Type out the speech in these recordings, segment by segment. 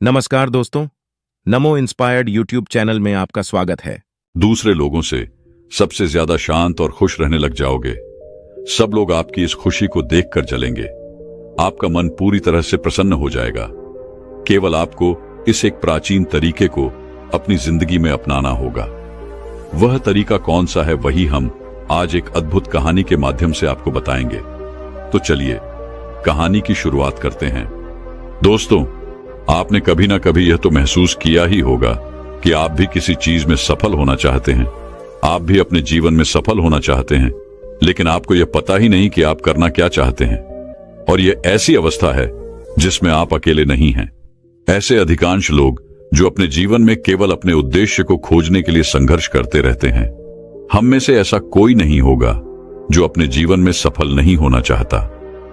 नमस्कार दोस्तों, नमो inspired YouTube channel में आपका स्वागत है। दूसरे लोगों से सबसे ज्यादा शांत और खुश रहने लग जाओगे। सब लोग आपकी इस खुशी को देखकर जलेंगे। आपका मन पूरी तरह से प्रसन्न हो जाएगा। केवल आपको इस एक प्राचीन तरीके को अपनी जिंदगी में अपनाना होगा। वह तरीका कौन सा है, वही हम आज एक अद्भुत कहानी के माध्यम से आपको बताएंगे। तो चलिए कहानी की शुरुआत करते हैं। दोस्तों, आपने कभी ना कभी यह तो महसूस किया ही होगा कि आप भी किसी चीज में सफल होना चाहते हैं। आप भी अपने जीवन में सफल होना चाहते हैं, लेकिन आपको यह पता ही नहीं कि आप करना क्या चाहते हैं। और यह ऐसी अवस्था है जिसमें आप अकेले नहीं हैं। ऐसे अधिकांश लोग जो अपने जीवन में केवल अपने उद्देश्य को खोजने के लिए संघर्ष करते रहते हैं। हम में से ऐसा कोई नहीं होगा जो अपने जीवन में सफल नहीं होना चाहता।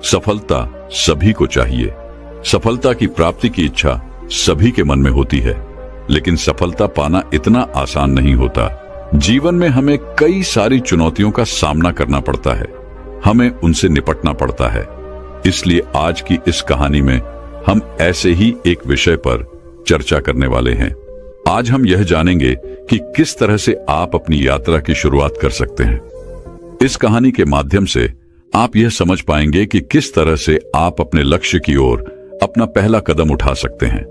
सफलता सभी को चाहिए। सफलता की प्राप्ति की इच्छा सभी के मन में होती है, लेकिन सफलता पाना इतना आसान नहीं होता। जीवन में हमें कई सारी चुनौतियों का सामना करना पड़ता है, हमें उनसे निपटना पड़ता है। इसलिए आज की इस कहानी में हम ऐसे ही एक विषय पर चर्चा करने वाले हैं। आज हम यह जानेंगे कि किस तरह से आप अपनी यात्रा की शुरुआत कर सकते हैं। इस कहानी के माध्यम से आप यह समझ पाएंगे कि किस तरह से आप अपने लक्ष्य की ओर अपना पहला कदम उठा सकते हैं।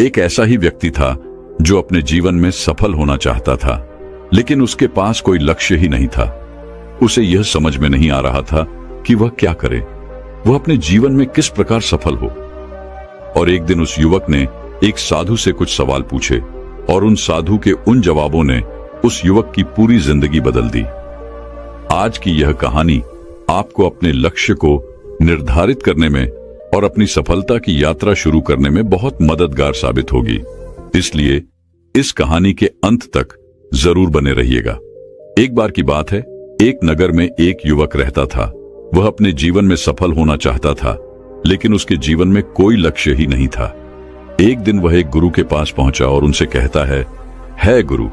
एक ऐसा ही व्यक्ति था जो अपने जीवन में सफल होना चाहता था, लेकिन उसके पास कोई लक्ष्य ही नहीं था। उसे यह समझ में नहीं आ रहा था कि वह क्या करे, वह अपने जीवन में किस प्रकार सफल हो। और एक दिन उस युवक ने एक साधु से कुछ सवाल पूछे, और उन साधु के उन जवाबों ने उस युवक की पूरी जिंदगी बदल दी। आज की यह कहानी आपको अपने लक्ष्य को निर्धारित करने में और अपनी सफलता की यात्रा शुरू करने में बहुत मददगार साबित होगी। इसलिए इस कहानी के अंत तक जरूर बने रहिएगा। एक बार की बात है, एक नगर में एक युवक रहता था। वह अपने जीवन में सफल होना चाहता था, लेकिन उसके जीवन में कोई लक्ष्य ही नहीं था। एक दिन वह एक गुरु के पास पहुंचा और उनसे कहता है गुरु,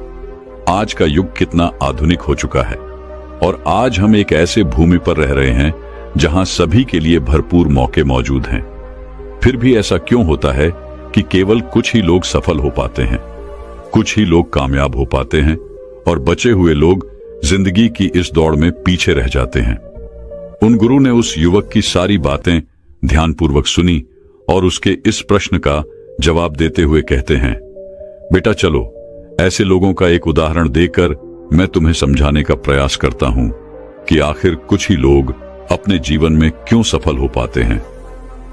आज का युग कितना आधुनिक हो चुका है, और आज हम एक ऐसे भूमि पर रह रहे हैं जहां सभी के लिए भरपूर मौके मौजूद हैं। फिर भी ऐसा क्यों होता है कि केवल कुछ ही लोग सफल हो पाते हैं, कुछ ही लोग कामयाब हो पाते हैं, और बचे हुए लोग जिंदगी की इस दौड़ में पीछे रह जाते हैं। उन गुरु ने उस युवक की सारी बातें ध्यानपूर्वक सुनी और उसके इस प्रश्न का जवाब देते हुए कहते हैं, बेटा चलो, ऐसे लोगों का एक उदाहरण देकर मैं तुम्हें समझाने का प्रयास करता हूं कि आखिर कुछ ही लोग अपने जीवन में क्यों सफल हो पाते हैं।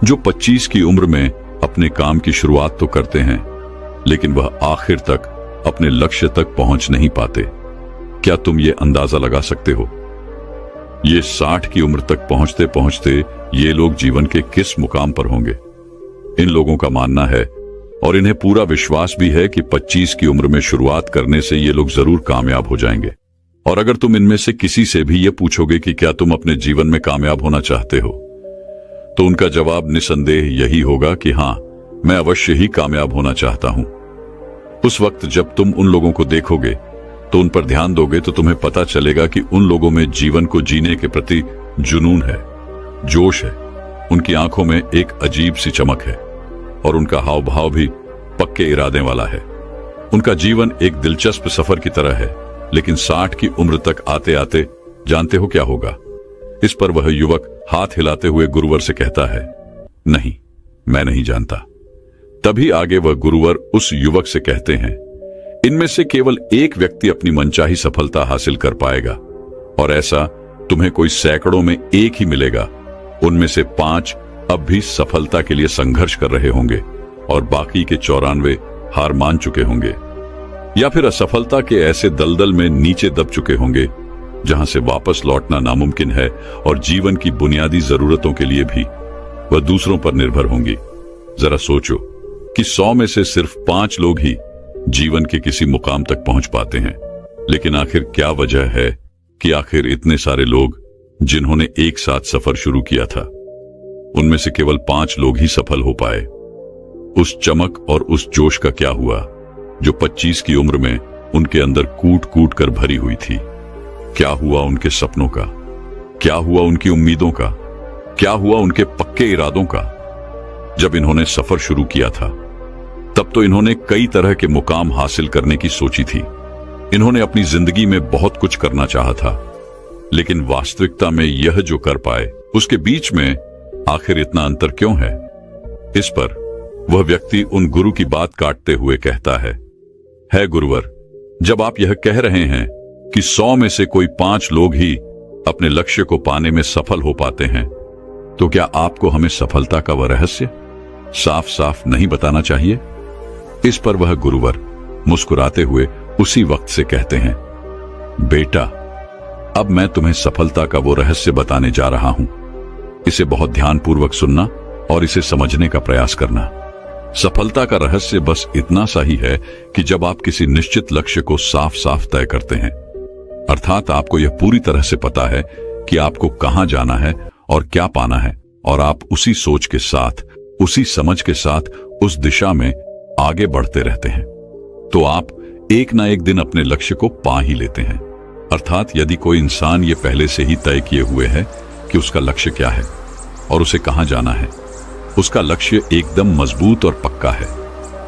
जो 25 की उम्र में अपने काम की शुरुआत तो करते हैं, लेकिन वह आखिर तक अपने लक्ष्य तक पहुंच नहीं पाते। क्या तुम ये अंदाजा लगा सकते हो, ये 60 की उम्र तक पहुंचते पहुंचते ये लोग जीवन के किस मुकाम पर होंगे। इन लोगों का मानना है, और इन्हें पूरा विश्वास भी है, कि 25 की उम्र में शुरुआत करने से ये लोग जरूर कामयाब हो जाएंगे। और अगर तुम इनमें से किसी से भी ये पूछोगे कि क्या तुम अपने जीवन में कामयाब होना चाहते हो, तो उनका जवाब निसंदेह यही होगा कि हां, मैं अवश्य ही कामयाब होना चाहता हूं। उस वक्त जब तुम उन लोगों को देखोगे तो उन पर ध्यान दोगे, तो तुम्हें पता चलेगा कि उन लोगों में जीवन को जीने के प्रति जुनून है, जोश है। उनकी आंखों में एक अजीब सी चमक है, और उनका हाव भाव भी पक्के इरादे वाला है। उनका जीवन एक दिलचस्प सफर की तरह है, लेकिन 60 की उम्र तक आते आते जानते हो क्या होगा। इस पर वह युवक हाथ हिलाते हुए गुरुवर से कहता है, नहीं, मैं नहीं जानता। तभी आगे वह गुरुवर उस युवक से कहते हैं, इनमें से केवल एक व्यक्ति अपनी मनचाही सफलता हासिल कर पाएगा, और ऐसा तुम्हें कोई सैकड़ों में एक ही मिलेगा। उनमें से 5 अब भी सफलता के लिए संघर्ष कर रहे होंगे, और बाकी के 94 हार मान चुके होंगे, या फिर असफलता के ऐसे दलदल में नीचे दब चुके होंगे जहां से वापस लौटना नामुमकिन है, और जीवन की बुनियादी जरूरतों के लिए भी वह दूसरों पर निर्भर होंगी। जरा सोचो कि 100 में से सिर्फ 5 लोग ही जीवन के किसी मुकाम तक पहुंच पाते हैं। लेकिन आखिर क्या वजह है कि आखिर इतने सारे लोग जिन्होंने एक साथ सफर शुरू किया था, उनमें से केवल 5 लोग ही सफल हो पाए। उस चमक और उस जोश का क्या हुआ जो 25 की उम्र में उनके अंदर कूट कूट कर भरी हुई थी? क्या हुआ उनके सपनों का? क्या हुआ उनकी उम्मीदों का? क्या हुआ उनके पक्के इरादों का? जब इन्होंने सफर शुरू किया था तब तो इन्होंने कई तरह के मुकाम हासिल करने की सोची थी। इन्होंने अपनी जिंदगी में बहुत कुछ करना चाहा था, लेकिन वास्तविकता में यह जो कर पाए उसके बीच में आखिर इतना अंतर क्यों है? इस पर वह व्यक्ति उन गुरु की बात काटते हुए कहता है गुरुवर, जब आप यह कह रहे हैं कि 100 में से कोई 5 लोग ही अपने लक्ष्य को पाने में सफल हो पाते हैं, तो क्या आपको हमें सफलता का वह रहस्य साफ साफ नहीं बताना चाहिए? इस पर वह गुरुवर मुस्कुराते हुए उसी वक्त से कहते हैं, बेटा, अब मैं तुम्हें सफलता का वो रहस्य बताने जा रहा हूं। इसे बहुत ध्यानपूर्वक सुनना और इसे समझने का प्रयास करना। सफलता का रहस्य बस इतना सा ही है कि जब आप किसी निश्चित लक्ष्य को साफ साफ तय करते हैं, अर्थात आपको यह पूरी तरह से पता है कि आपको कहां जाना है और क्या पाना है, और आप उसी सोच के साथ, उसी समझ के साथ उस दिशा में आगे बढ़ते रहते हैं, तो आप एक ना एक दिन अपने लक्ष्य को पा ही लेते हैं। अर्थात यदि कोई इंसान ये पहले से ही तय किए हुए है कि उसका लक्ष्य क्या है और उसे कहां जाना है, उसका लक्ष्य एकदम मजबूत और पक्का है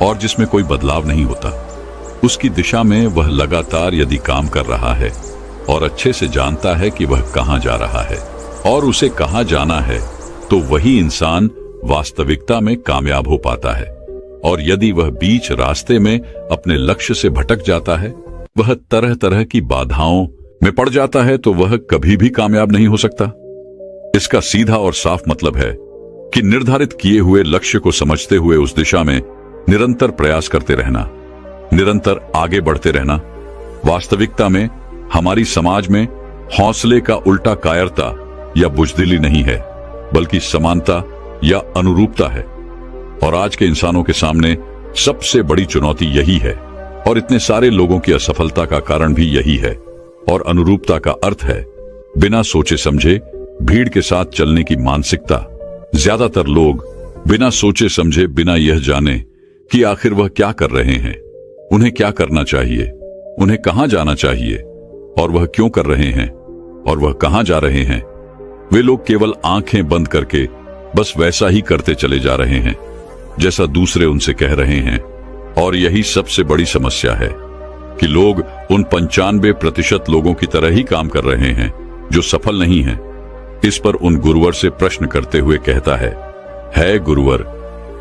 और जिसमें कोई बदलाव नहीं होता, उसकी दिशा में वह लगातार यदि काम कर रहा है और अच्छे से जानता है कि वह कहां जा रहा है और उसे कहां जाना है, तो वही इंसान वास्तविकता में कामयाब हो पाता है। और यदि वह बीच रास्ते में अपने लक्ष्य से भटक जाता है, वह तरह तरह की बाधाओं में पड़ जाता है, तो वह कभी भी कामयाब नहीं हो सकता। इसका सीधा और साफ मतलब है कि निर्धारित किए हुए लक्ष्य को समझते हुए उस दिशा में निरंतर प्रयास करते रहना, निरंतर आगे बढ़ते रहना। वास्तविकता में हमारी समाज में हौसले का उल्टा कायरता या बुजदिली नहीं है, बल्कि समानता या अनुरूपता है। और आज के इंसानों के सामने सबसे बड़ी चुनौती यही है, और इतने सारे लोगों की असफलता का कारण भी यही है। और अनुरूपता का अर्थ है बिना सोचे समझे भीड़ के साथ चलने की मानसिकता। ज्यादातर लोग बिना सोचे समझे, बिना यह जाने कि आखिर वह क्या कर रहे हैं, उन्हें क्या करना चाहिए, उन्हें कहां जाना चाहिए और वह क्यों कर रहे हैं और वह कहां जा रहे हैं, वे लोग केवल आंखें बंद करके बस वैसा ही करते चले जा रहे हैं जैसा दूसरे उनसे कह रहे हैं। और यही सबसे बड़ी समस्या है कि लोग उन 95% लोगों की तरह ही काम कर रहे हैं जो सफल नहीं हैं। इस पर उन गुरुवर से प्रश्न करते हुए कहता है गुरुवर,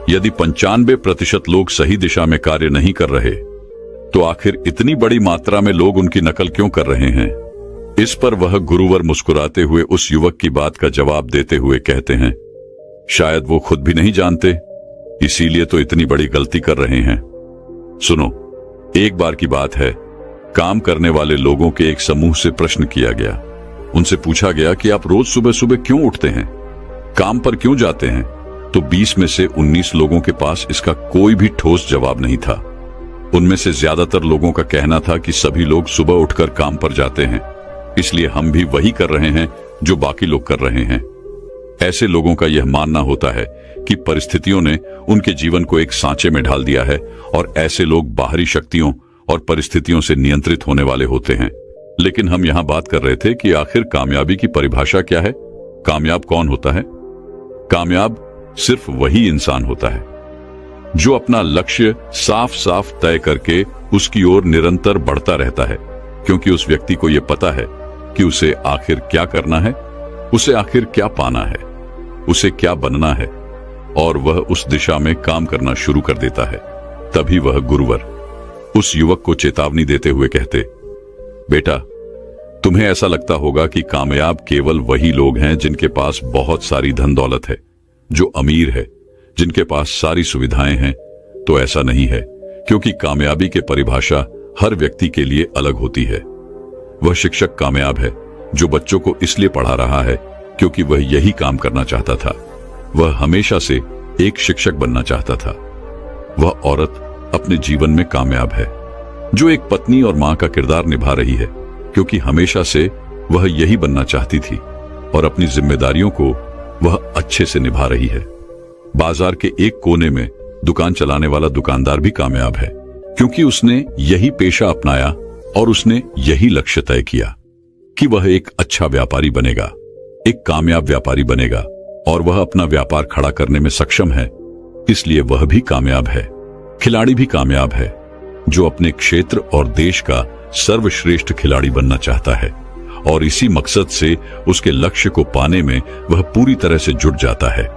यदि 95% लोग सही दिशा में कार्य नहीं कर रहे, तो आखिर इतनी बड़ी मात्रा में लोग उनकी नकल क्यों कर रहे हैं? इस पर वह गुरुवर मुस्कुराते हुए उस युवक की बात का जवाब देते हुए कहते हैं, शायद वो खुद भी नहीं जानते, इसीलिए तो इतनी बड़ी गलती कर रहे हैं। सुनो, एक बार की बात है, काम करने वाले लोगों के एक समूह से प्रश्न किया गया। उनसे पूछा गया कि आप रोज सुबह सुबह क्यों उठते हैं, काम पर क्यों जाते हैं? तो 20 में से 19 लोगों के पास इसका कोई भी ठोस जवाब नहीं था। उनमें से ज्यादातर लोगों का कहना था कि सभी लोग सुबह उठकर काम पर जाते हैं, इसलिए हम भी वही कर रहे हैं जो बाकी लोग कर रहे हैं। ऐसे लोगों का यह मानना होता है कि परिस्थितियों ने उनके जीवन को एक सांचे में ढाल दिया है और ऐसे लोग बाहरी शक्तियों और परिस्थितियों से नियंत्रित होने वाले होते हैं। लेकिन हम यहां बात कर रहे थे कि आखिर कामयाबी की परिभाषा क्या है? कामयाब कौन होता है? कामयाब सिर्फ वही इंसान होता है जो अपना लक्ष्य साफ साफ तय करके उसकी ओर निरंतर बढ़ता रहता है, क्योंकि उस व्यक्ति को यह पता है कि उसे आखिर क्या करना है, उसे आखिर क्या पाना है, उसे क्या बनना है, और वह उस दिशा में काम करना शुरू कर देता है। तभी वह गुरुवर उस युवक को चेतावनी देते हुए कहते, बेटा, तुम्हें ऐसा लगता होगा कि कामयाब केवल वही लोग हैं जिनके पास बहुत सारी धन दौलत है, जो अमीर है, जिनके पास सारी सुविधाएं हैं। तो ऐसा नहीं है, क्योंकि कामयाबी की परिभाषा हर व्यक्ति के लिए अलग होती है। वह शिक्षक कामयाब है जो बच्चों को इसलिए पढ़ा रहा है क्योंकि वह यही काम करना चाहता था। वह हमेशा से एक शिक्षक बनना चाहता था। वह औरत अपने जीवन में कामयाब है जो एक पत्नी और मां का किरदार निभा रही है, क्योंकि हमेशा से वह यही बनना चाहती थी और अपनी जिम्मेदारियों को वह अच्छे से निभा रही है। बाजार के एक कोने में दुकान चलाने वाला दुकानदार भी कामयाब है, क्योंकि उसने यही पेशा अपनाया और उसने यही लक्ष्य तय किया कि वह एक अच्छा व्यापारी बनेगा, एक कामयाब व्यापारी बनेगा, और वह अपना व्यापार खड़ा करने में सक्षम है, इसलिए वह भी कामयाब है। खिलाड़ी भी कामयाब है जो अपने क्षेत्र और देश का सर्वश्रेष्ठ खिलाड़ी बनना चाहता है और इसी मकसद से उसके लक्ष्य को पाने में वह पूरी तरह से जुट जाता है।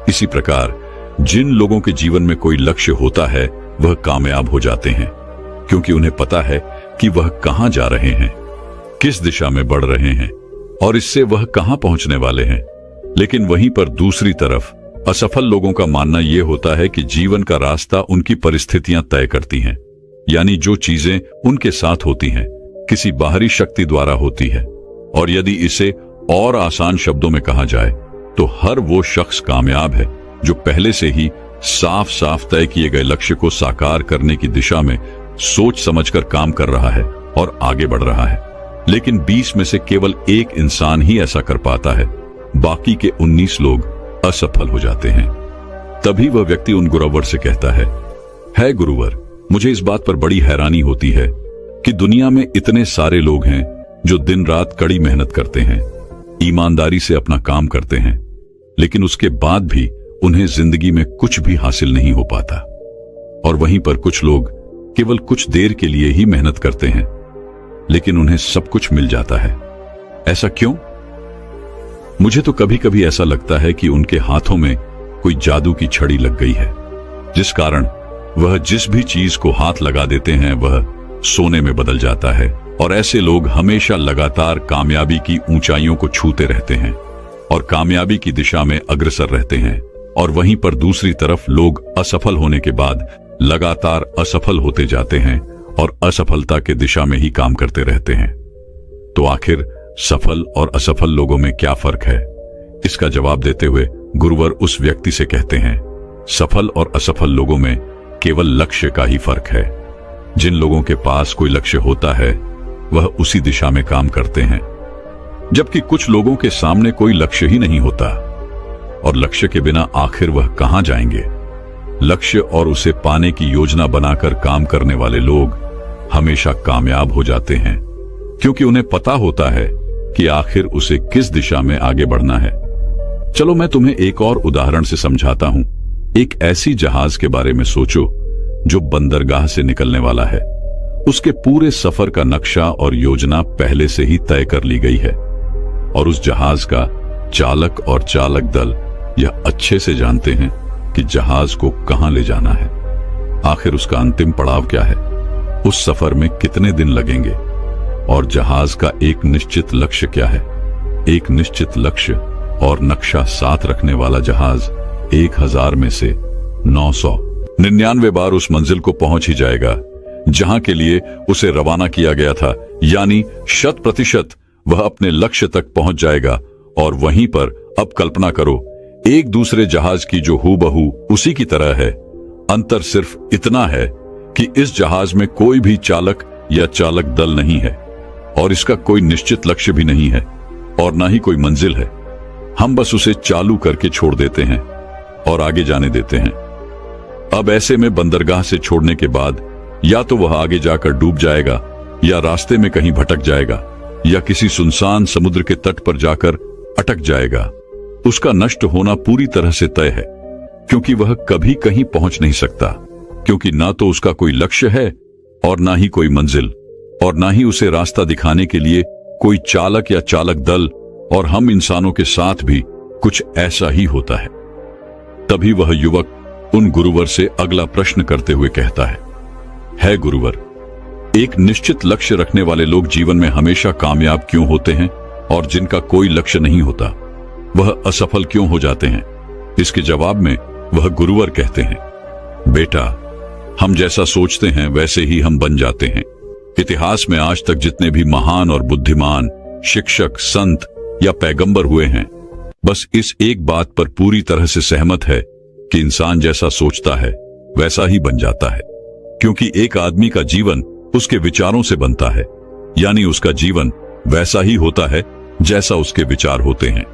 इसी प्रकार जिन लोगों के जीवन में कोई लक्ष्य होता है वह कामयाब हो जाते हैं, क्योंकि उन्हें पता है कि वह कहां जा रहे हैं, किस दिशा में बढ़ रहे हैं और इससे वह कहां पहुंचने वाले हैं। लेकिन वहीं पर दूसरी तरफ असफल लोगों का मानना यह होता है कि जीवन का रास्ता उनकी परिस्थितियां तय करती हैं, यानी जो चीजें उनके साथ होती हैं किसी बाहरी शक्ति द्वारा होती है। और यदि इसे और आसान शब्दों में कहा जाए तो हर वो शख्स कामयाब है जो पहले से ही साफ साफ तय किए गए लक्ष्य को साकार करने की दिशा में सोच समझकर काम कर रहा है और आगे बढ़ रहा है। लेकिन 20 में से केवल एक इंसान ही ऐसा कर पाता है, बाकी के 19 लोग असफल हो जाते हैं। तभी वह व्यक्ति उन गुरुवर से कहता है गुरुवर, मुझे इस बात पर बड़ी हैरानी होती है कि दुनिया में इतने सारे लोग हैं जो दिन रात कड़ी मेहनत करते हैं, ईमानदारी से अपना काम करते हैं, लेकिन उसके बाद भी उन्हें जिंदगी में कुछ भी हासिल नहीं हो पाता। और वहीं पर कुछ लोग केवल कुछ देर के लिए ही मेहनत करते हैं, लेकिन उन्हें सब कुछ मिल जाता है। ऐसा क्यों? मुझे तो कभी कभी ऐसा लगता है कि उनके हाथों में कोई जादू की छड़ी लग गई है, जिस कारण वह जिस भी चीज को हाथ लगा देते हैं वह सोने में बदल जाता है। और ऐसे लोग हमेशा लगातार कामयाबी की ऊंचाइयों को छूते रहते हैं और कामयाबी की दिशा में अग्रसर रहते हैं। और वहीं पर दूसरी तरफ लोग असफल होने के बाद लगातार असफल होते जाते हैं और असफलता के दिशा में ही काम करते रहते हैं। तो आखिर सफल और असफल लोगों में क्या फर्क है? इसका जवाब देते हुए गुरुवर उस व्यक्ति से कहते हैं, सफल और असफल लोगों में केवल लक्ष्य का ही फर्क है। जिन लोगों के पास कोई लक्ष्य होता है वह उसी दिशा में काम करते हैं, जबकि कुछ लोगों के सामने कोई लक्ष्य ही नहीं होता और लक्ष्य के बिना आखिर वह कहां जाएंगे। लक्ष्य और उसे पाने की योजना बनाकर काम करने वाले लोग हमेशा कामयाब हो जाते हैं, क्योंकि उन्हें पता होता है कि आखिर उसे किस दिशा में आगे बढ़ना है। चलो मैं तुम्हें एक और उदाहरण से समझाता हूं। एक ऐसी जहाज के बारे में सोचो जो बंदरगाह से निकलने वाला है। उसके पूरे सफर का नक्शा और योजना पहले से ही तय कर ली गई है और उस जहाज का चालक और चालक दल यह अच्छे से जानते हैं कि जहाज को कहां ले जाना है। आखिर उसका अंतिम पड़ाव क्या है, उस सफर में कितने दिन लगेंगे और जहाज का एक निश्चित लक्ष्य क्या है। एक निश्चित लक्ष्य और नक्शा साथ रखने वाला जहाज 1000 में से 999 बार उस मंजिल को पहुंच ही जाएगा जहां के लिए उसे रवाना किया गया था, यानी 100% वह अपने लक्ष्य तक पहुंच जाएगा। और वहीं पर अब कल्पना करो, एक दूसरे जहाज की जो हूबहू उसी की तरह है। अंतर सिर्फ इतना है कि इस जहाज में कोई भी चालक या चालक दल नहीं है और इसका कोई निश्चित लक्ष्य भी नहीं है और ना ही कोई मंजिल है। हम बस उसे चालू करके छोड़ देते हैं और आगे जाने देते हैं। अब ऐसे में बंदरगाह से छोड़ने के बाद या तो वह आगे जाकर डूब जाएगा या रास्ते में कहीं भटक जाएगा या किसी सुनसान समुद्र के तट पर जाकर अटक जाएगा। उसका नष्ट होना पूरी तरह से तय है, क्योंकि वह कभी कहीं पहुंच नहीं सकता, क्योंकि ना तो उसका कोई लक्ष्य है और ना ही कोई मंजिल और ना ही उसे रास्ता दिखाने के लिए कोई चालक या चालक दल। और हम इंसानों के साथ भी कुछ ऐसा ही होता है। तभी वह युवक उन गुरुवर से अगला प्रश्न करते हुए कहता है गुरुवर, एक निश्चित लक्ष्य रखने वाले लोग जीवन में हमेशा कामयाब क्यों होते हैं और जिनका कोई लक्ष्य नहीं होता वह असफल क्यों हो जाते हैं? इसके जवाब में वह गुरुवर कहते हैं, बेटा, हम जैसा सोचते हैं वैसे ही हम बन जाते हैं। इतिहास में आज तक जितने भी महान और बुद्धिमान शिक्षक, संत या पैगंबर हुए हैं, बस इस एक बात पर पूरी तरह से सहमत है कि इंसान जैसा सोचता है वैसा ही बन जाता है, क्योंकि एक आदमी का जीवन उसके विचारों से बनता है, यानी उसका जीवन वैसा ही होता है जैसा उसके विचार होते हैं,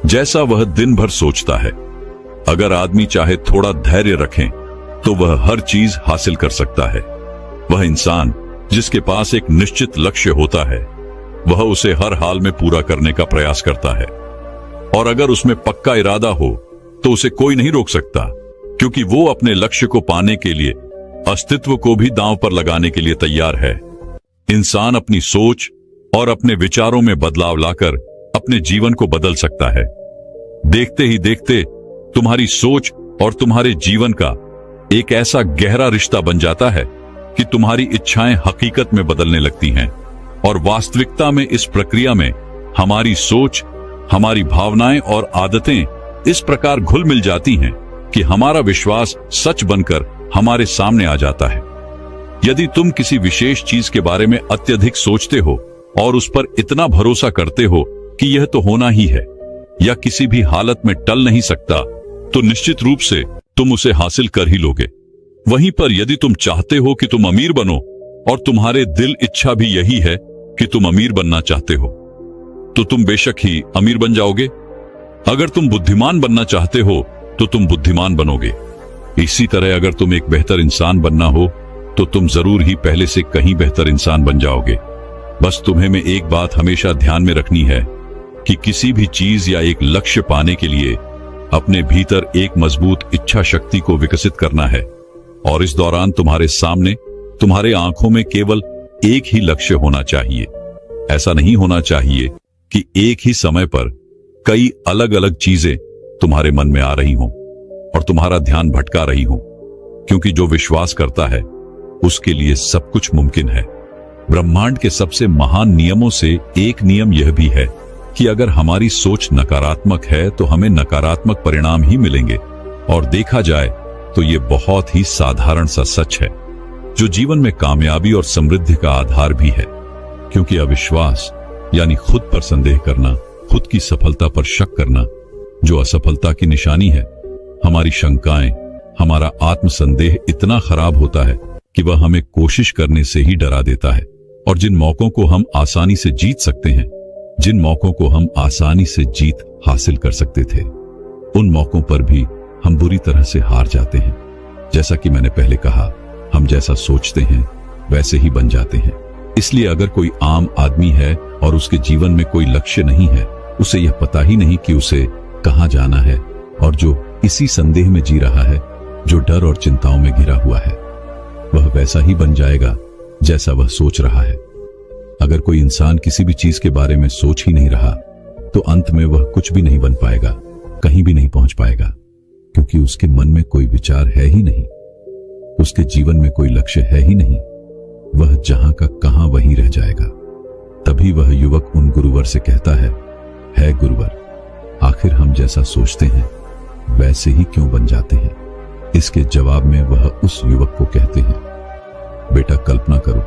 जैसा वह दिन भर सोचता है। अगर आदमी चाहे थोड़ा धैर्य रखें तो वह हर चीज हासिल कर सकता है। वह इंसान जिसके पास एक निश्चित लक्ष्य होता है वह उसे हर हाल में पूरा करने का प्रयास करता है, और अगर उसमें पक्का इरादा हो तो उसे कोई नहीं रोक सकता, क्योंकि वो अपने लक्ष्य को पाने के लिए अस्तित्व को भी दांव पर लगाने के लिए तैयार है। इंसान अपनी सोच और अपने विचारों में बदलाव लाकर अपने जीवन को बदल सकता है। देखते ही देखते तुम्हारी सोच और तुम्हारे जीवन का एक ऐसा गहरा रिश्ता बन जाता है कि तुम्हारी इच्छाएं हकीकत में बदलने लगती हैं। और वास्तविकता में इस प्रक्रिया में हमारी सोच, हमारी भावनाएं और आदतें इस प्रकार घुल मिल जाती हैं कि हमारा विश्वास सच बनकर हमारे सामने आ जाता है। यदि तुम किसी विशेष चीज के बारे में अत्यधिक सोचते हो और उस पर इतना भरोसा करते हो कि यह तो होना ही है या किसी भी हालत में टल नहीं सकता, तो निश्चित रूप से तुम उसे हासिल कर ही लोगे। वहीं पर यदि तुम चाहते हो कि तुम अमीर बनो और तुम्हारे दिल इच्छा भी यही है कि तुम अमीर बनना चाहते हो, तो तुम बेशक ही अमीर बन जाओगे। अगर तुम बुद्धिमान बनना चाहते हो तो तुम बुद्धिमान बनोगे। इसी तरह अगर तुम एक बेहतर इंसान बनना हो तो तुम जरूर ही पहले से कहीं बेहतर इंसान बन जाओगे। बस तुम्हें में एक बात हमेशा ध्यान में रखनी है कि किसी भी चीज या एक लक्ष्य पाने के लिए अपने भीतर एक मजबूत इच्छा शक्ति को विकसित करना है। और इस दौरान तुम्हारे सामने, तुम्हारे आंखों में केवल एक ही लक्ष्य होना चाहिए। ऐसा नहीं होना चाहिए कि एक ही समय पर कई अलग अलग चीजें तुम्हारे मन में आ रही हों और तुम्हारा ध्यान भटका रही हों, क्योंकि जो विश्वास करता है उसके लिए सब कुछ मुमकिन है। ब्रह्मांड के सबसे महान नियमों से एक नियम यह भी है कि अगर हमारी सोच नकारात्मक है तो हमें नकारात्मक परिणाम ही मिलेंगे। और देखा जाए तो यह बहुत ही साधारण सा सच है जो जीवन में कामयाबी और समृद्धि का आधार भी है। क्योंकि अविश्वास यानी खुद पर संदेह करना, खुद की सफलता पर शक करना, जो असफलता की निशानी है, हमारी शंकाएं, हमारा आत्मसंदेह इतना खराब होता है कि वह हमें कोशिश करने से ही डरा देता है। और जिन मौकों को हम आसानी से जीत सकते हैं, जिन मौकों को हम आसानी से जीत हासिल कर सकते थे, उन मौकों पर भी हम बुरी तरह से हार जाते हैं। जैसा कि मैंने पहले कहा, हम जैसा सोचते हैं वैसे ही बन जाते हैं। इसलिए अगर कोई आम आदमी है और उसके जीवन में कोई लक्ष्य नहीं है, उसे यह पता ही नहीं कि उसे कहां जाना है, और जो इसी संदेह में जी रहा है, जो डर और चिंताओं में घिरा हुआ है, वह वैसा ही बन जाएगा जैसा वह सोच रहा है। अगर कोई इंसान किसी भी चीज के बारे में सोच ही नहीं रहा तो अंत में वह कुछ भी नहीं बन पाएगा, कहीं भी नहीं पहुंच पाएगा, क्योंकि उसके मन में कोई विचार है ही नहीं, उसके जीवन में कोई लक्ष्य है ही नहीं। वह जहां का कहां वहीं रह जाएगा। तभी वह युवक उन गुरुवर से कहता है गुरुवर, आखिर हम जैसा सोचते हैं वैसे ही क्यों बन जाते हैं? इसके जवाब में वह उस युवक को कहते हैं, बेटा कल्पना करो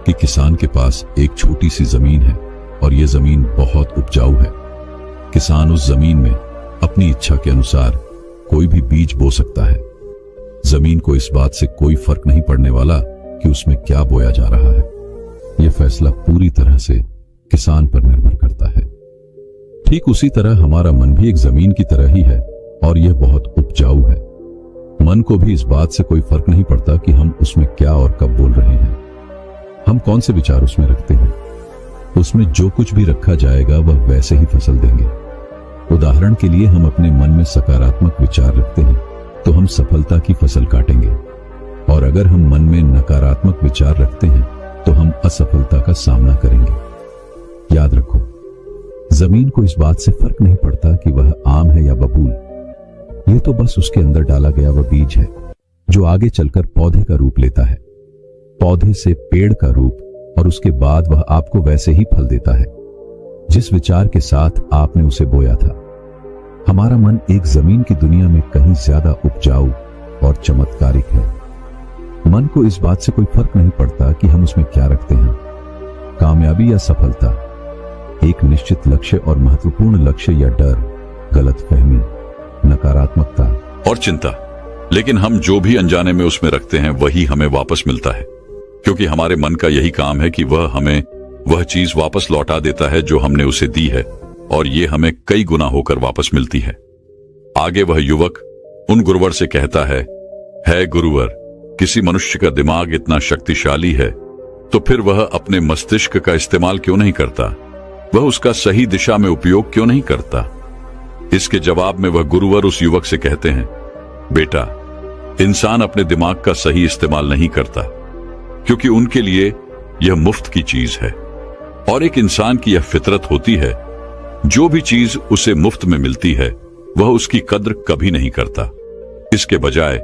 कि किसान के पास एक छोटी सी जमीन है और यह जमीन बहुत उपजाऊ है। किसान उस जमीन में अपनी इच्छा के अनुसार कोई भी बीज बो सकता है। जमीन को इस बात से कोई फर्क नहीं पड़ने वाला कि उसमें क्या बोया जा रहा है। यह फैसला पूरी तरह से किसान पर निर्भर करता है। ठीक उसी तरह हमारा मन भी एक जमीन की तरह ही है और यह बहुत उपजाऊ है। मन को भी इस बात से कोई फर्क नहीं पड़ता कि हम उसमें क्या और कब बोल रहे हैं, हम कौन से विचार उसमें रखते हैं। उसमें जो कुछ भी रखा जाएगा वह वैसे ही फसल देंगे। उदाहरण के लिए हम अपने मन में सकारात्मक विचार रखते हैं तो हम सफलता की फसल काटेंगे, और अगर हम मन में नकारात्मक विचार रखते हैं तो हम असफलता का सामना करेंगे। याद रखो, जमीन को इस बात से फर्क नहीं पड़ता कि वह आम है या बबूल। यह तो बस उसके अंदर डाला गया वह बीज है जो आगे चलकर पौधे का रूप लेता है, पौधे से पेड़ का रूप, और उसके बाद वह आपको वैसे ही फल देता है जिस विचार के साथ आपने उसे बोया था। हमारा मन एक जमीन की दुनिया में कहीं ज्यादा उपजाऊ और चमत्कारिक है। मन को इस बात से कोई फर्क नहीं पड़ता कि हम उसमें क्या रखते हैं, कामयाबी या सफलता, एक निश्चित लक्ष्य और महत्वपूर्ण लक्ष्य या डर, गलतफहमी, नकारात्मकता और चिंता। लेकिन हम जो भी अनजाने में उसमें रखते हैं वही हमें वापस मिलता है, क्योंकि हमारे मन का यही काम है कि वह हमें वह चीज वापस लौटा देता है जो हमने उसे दी है, और ये हमें कई गुना होकर वापस मिलती है। आगे वह युवक उन गुरुवर से कहता है गुरुवर, किसी मनुष्य का दिमाग इतना शक्तिशाली है तो फिर वह अपने मस्तिष्क का इस्तेमाल क्यों नहीं करता? वह उसका सही दिशा में उपयोग क्यों नहीं करता? इसके जवाब में वह गुरुवर उस युवक से कहते हैं, बेटा इंसान अपने दिमाग का सही इस्तेमाल नहीं करता, क्योंकि उनके लिए यह मुफ्त की चीज है। और एक इंसान की यह फितरत होती है, जो भी चीज उसे मुफ्त में मिलती है वह उसकी कद्र कभी नहीं करता। इसके बजाय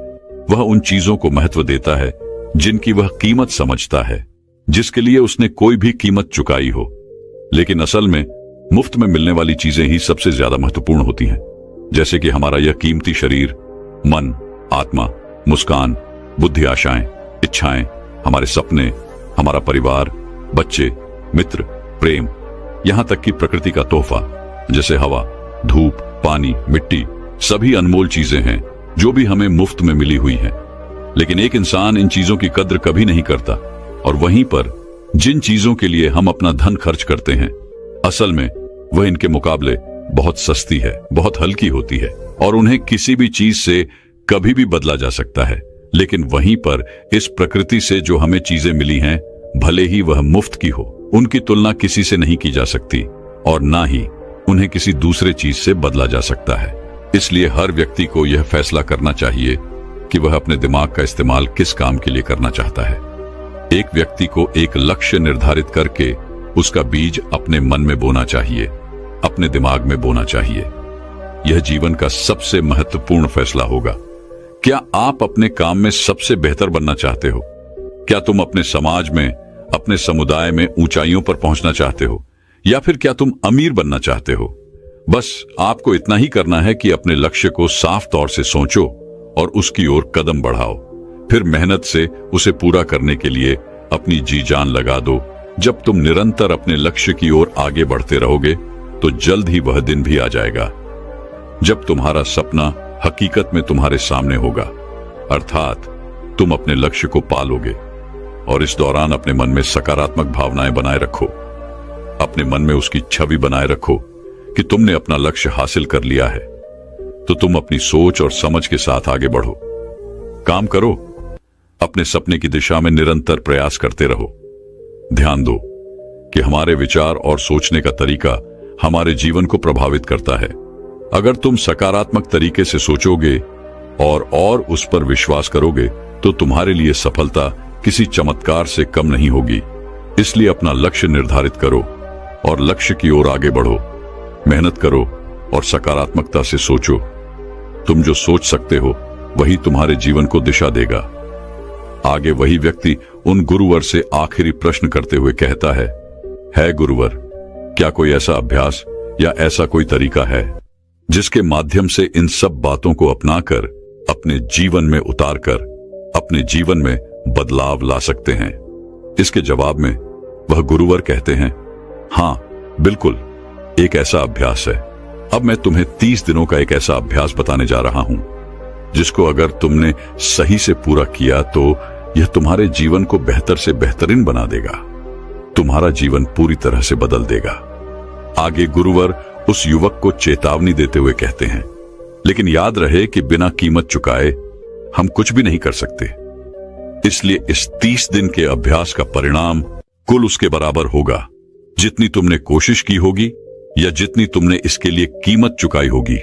वह उन चीजों को महत्व देता है जिनकी वह कीमत समझता है, जिसके लिए उसने कोई भी कीमत चुकाई हो। लेकिन असल में मुफ्त में मिलने वाली चीजें ही सबसे ज्यादा महत्वपूर्ण होती हैं, जैसे कि हमारा यह कीमती शरीर, मन, आत्मा, मुस्कान, बुद्धि, आशाएं, इच्छाएं, हमारे सपने, हमारा परिवार, बच्चे, मित्र, प्रेम, यहां तक कि प्रकृति का तोहफा जैसे हवा, धूप, पानी, मिट्टी, सभी अनमोल चीजें हैं जो भी हमें मुफ्त में मिली हुई हैं। लेकिन एक इंसान इन चीजों की कद्र कभी नहीं करता, और वहीं पर जिन चीजों के लिए हम अपना धन खर्च करते हैं, असल में वह इनके मुकाबले बहुत सस्ती है, बहुत हल्की होती है, और उन्हें किसी भी चीज से कभी भी बदला जा सकता है। लेकिन वहीं पर इस प्रकृति से जो हमें चीजें मिली हैं, भले ही वह मुफ्त की हो, उनकी तुलना किसी से नहीं की जा सकती, और ना ही उन्हें किसी दूसरे चीज से बदला जा सकता है। इसलिए हर व्यक्ति को यह फैसला करना चाहिए कि वह अपने दिमाग का इस्तेमाल किस काम के लिए करना चाहता है। एक व्यक्ति को एक लक्ष्य निर्धारित करके उसका बीज अपने मन में बोना चाहिए, अपने दिमाग में बोना चाहिए। यह जीवन का सबसे महत्वपूर्ण फैसला होगा। क्या आप अपने काम में सबसे बेहतर बनना चाहते हो? क्या तुम अपने समाज में, अपने समुदाय में ऊंचाइयों पर पहुंचना चाहते हो, या फिर क्या तुम अमीर बनना चाहते हो? बस आपको इतना ही करना है कि अपने लक्ष्य को साफ तौर से सोचो और उसकी ओर कदम बढ़ाओ। फिर मेहनत से उसे पूरा करने के लिए अपनी जी जान लगा दो। जब तुम निरंतर अपने लक्ष्य की ओर आगे बढ़ते रहोगे तो जल्द ही वह दिन भी आ जाएगा जब तुम्हारा सपना हकीकत में तुम्हारे सामने होगा, अर्थात तुम अपने लक्ष्य को पालोगे। और इस दौरान अपने मन में सकारात्मक भावनाएं बनाए रखो। अपने मन में उसकी छवि बनाए रखो कि तुमने अपना लक्ष्य हासिल कर लिया है। तो तुम अपनी सोच और समझ के साथ आगे बढ़ो, काम करो, अपने सपने की दिशा में निरंतर प्रयास करते रहो। ध्यान दो कि हमारे विचार और सोचने का तरीका हमारे जीवन को प्रभावित करता है। अगर तुम सकारात्मक तरीके से सोचोगे और उस पर विश्वास करोगे तो तुम्हारे लिए सफलता किसी चमत्कार से कम नहीं होगी। इसलिए अपना लक्ष्य निर्धारित करो और लक्ष्य की ओर आगे बढ़ो। मेहनत करो और सकारात्मकता से सोचो। तुम जो सोच सकते हो वही तुम्हारे जीवन को दिशा देगा। आगे वही व्यक्ति उन गुरुवर से आखिरी प्रश्न करते हुए कहता है गुरुवर, क्या कोई ऐसा अभ्यास या ऐसा कोई तरीका है जिसके माध्यम से इन सब बातों को अपनाकर अपने जीवन में उतारकर अपने जीवन में बदलाव ला सकते हैं? इसके जवाब में वह गुरुवर कहते हैं, हां बिल्कुल, एक ऐसा अभ्यास है। अब मैं तुम्हें 30 दिनों का एक ऐसा अभ्यास बताने जा रहा हूं जिसको अगर तुमने सही से पूरा किया तो यह तुम्हारे जीवन को बेहतर से बेहतरीन बना देगा, तुम्हारा जीवन पूरी तरह से बदल देगा। आगे गुरुवर उस युवक को चेतावनी देते हुए कहते हैं, लेकिन याद रहे कि बिना कीमत चुकाए हम कुछ भी नहीं कर सकते। इसलिए इस 30 दिन के अभ्यास का परिणाम कुल उसके बराबर होगा जितनी तुमने कोशिश की होगी या जितनी तुमने इसके लिए कीमत चुकाई होगी।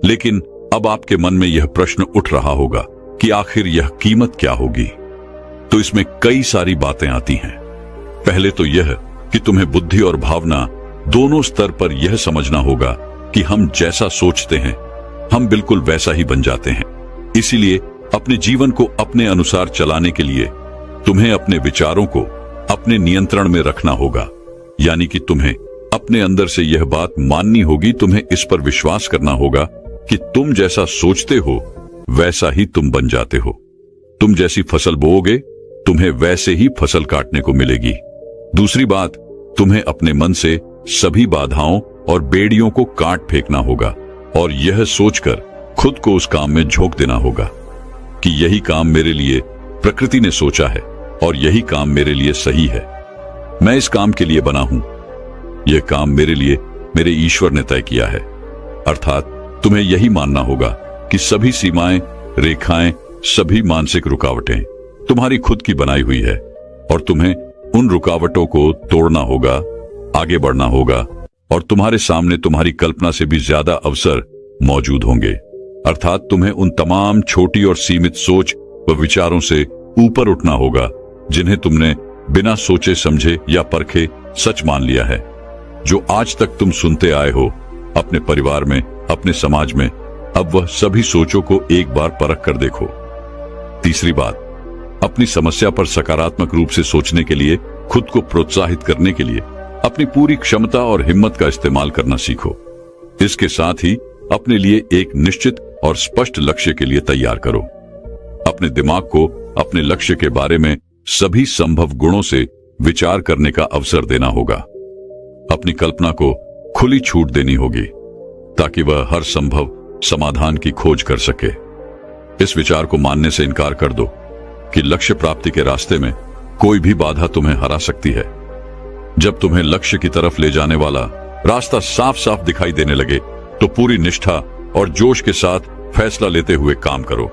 लेकिन अब आपके मन में यह प्रश्न उठ रहा होगा कि आखिर यह कीमत क्या होगी? तो इसमें कई सारी बातें आती हैं। पहले तो यह कि तुम्हें बुद्धि और भावना दोनों स्तर पर यह समझना होगा कि हम जैसा सोचते हैं हम बिल्कुल वैसा ही बन जाते हैं। इसीलिए अपने जीवन को अपने अनुसार चलाने के लिए तुम्हें अपने विचारों को अपने नियंत्रण में रखना होगा। यानी कि तुम्हें अपने अंदर से यह बात माननी होगी, तुम्हें इस पर विश्वास करना होगा कि तुम जैसा सोचते हो वैसा ही तुम बन जाते हो। तुम जैसी फसल बोओगे तुम्हें वैसे ही फसल काटने को मिलेगी। दूसरी बात, तुम्हें अपने मन से सभी बाधाओं और बेड़ियों को काट फेंकना होगा और यह सोचकर खुद को उस काम में झोंक देना होगा कि यही काम मेरे लिए प्रकृति ने सोचा है और यही काम मेरे लिए सही है। मैं इस काम के लिए बना हूं, यह काम मेरे लिए मेरे ईश्वर ने तय किया है। अर्थात तुम्हें यही मानना होगा कि सभी सीमाएं, रेखाएं, सभी मानसिक रुकावटें तुम्हारी खुद की बनाई हुई है और तुम्हें उन रुकावटों को तोड़ना होगा, आगे बढ़ना होगा और तुम्हारे सामने तुम्हारी कल्पना से भी ज्यादा अवसर मौजूद होंगे। अर्थात तुम्हें उन तमाम छोटी और सीमित सोच व विचारों से ऊपर उठना होगा जिन्हें तुमने बिना सोचे समझे या परखे सच मान लिया है। जो आज तक तुम सुनते आए हो अपने परिवार में, अपने समाज में, अब वह सभी सोचों को एक बार परख कर देखो। तीसरी बात, अपनी समस्या पर सकारात्मक रूप से सोचने के लिए, खुद को प्रोत्साहित करने के लिए अपनी पूरी क्षमता और हिम्मत का इस्तेमाल करना सीखो। इसके साथ ही अपने लिए एक निश्चित और स्पष्ट लक्ष्य के लिए तैयार करो। अपने दिमाग को अपने लक्ष्य के बारे में सभी संभव गुणों से विचार करने का अवसर देना होगा। अपनी कल्पना को खुली छूट देनी होगी ताकि वह हर संभव समाधान की खोज कर सके। इस विचार को मानने से इनकार कर दो कि लक्ष्य प्राप्ति के रास्ते में कोई भी बाधा तुम्हें हरा सकती है। जब तुम्हें लक्ष्य की तरफ ले जाने वाला रास्ता साफ साफ दिखाई देने लगे तो पूरी निष्ठा और जोश के साथ फैसला लेते हुए काम करो।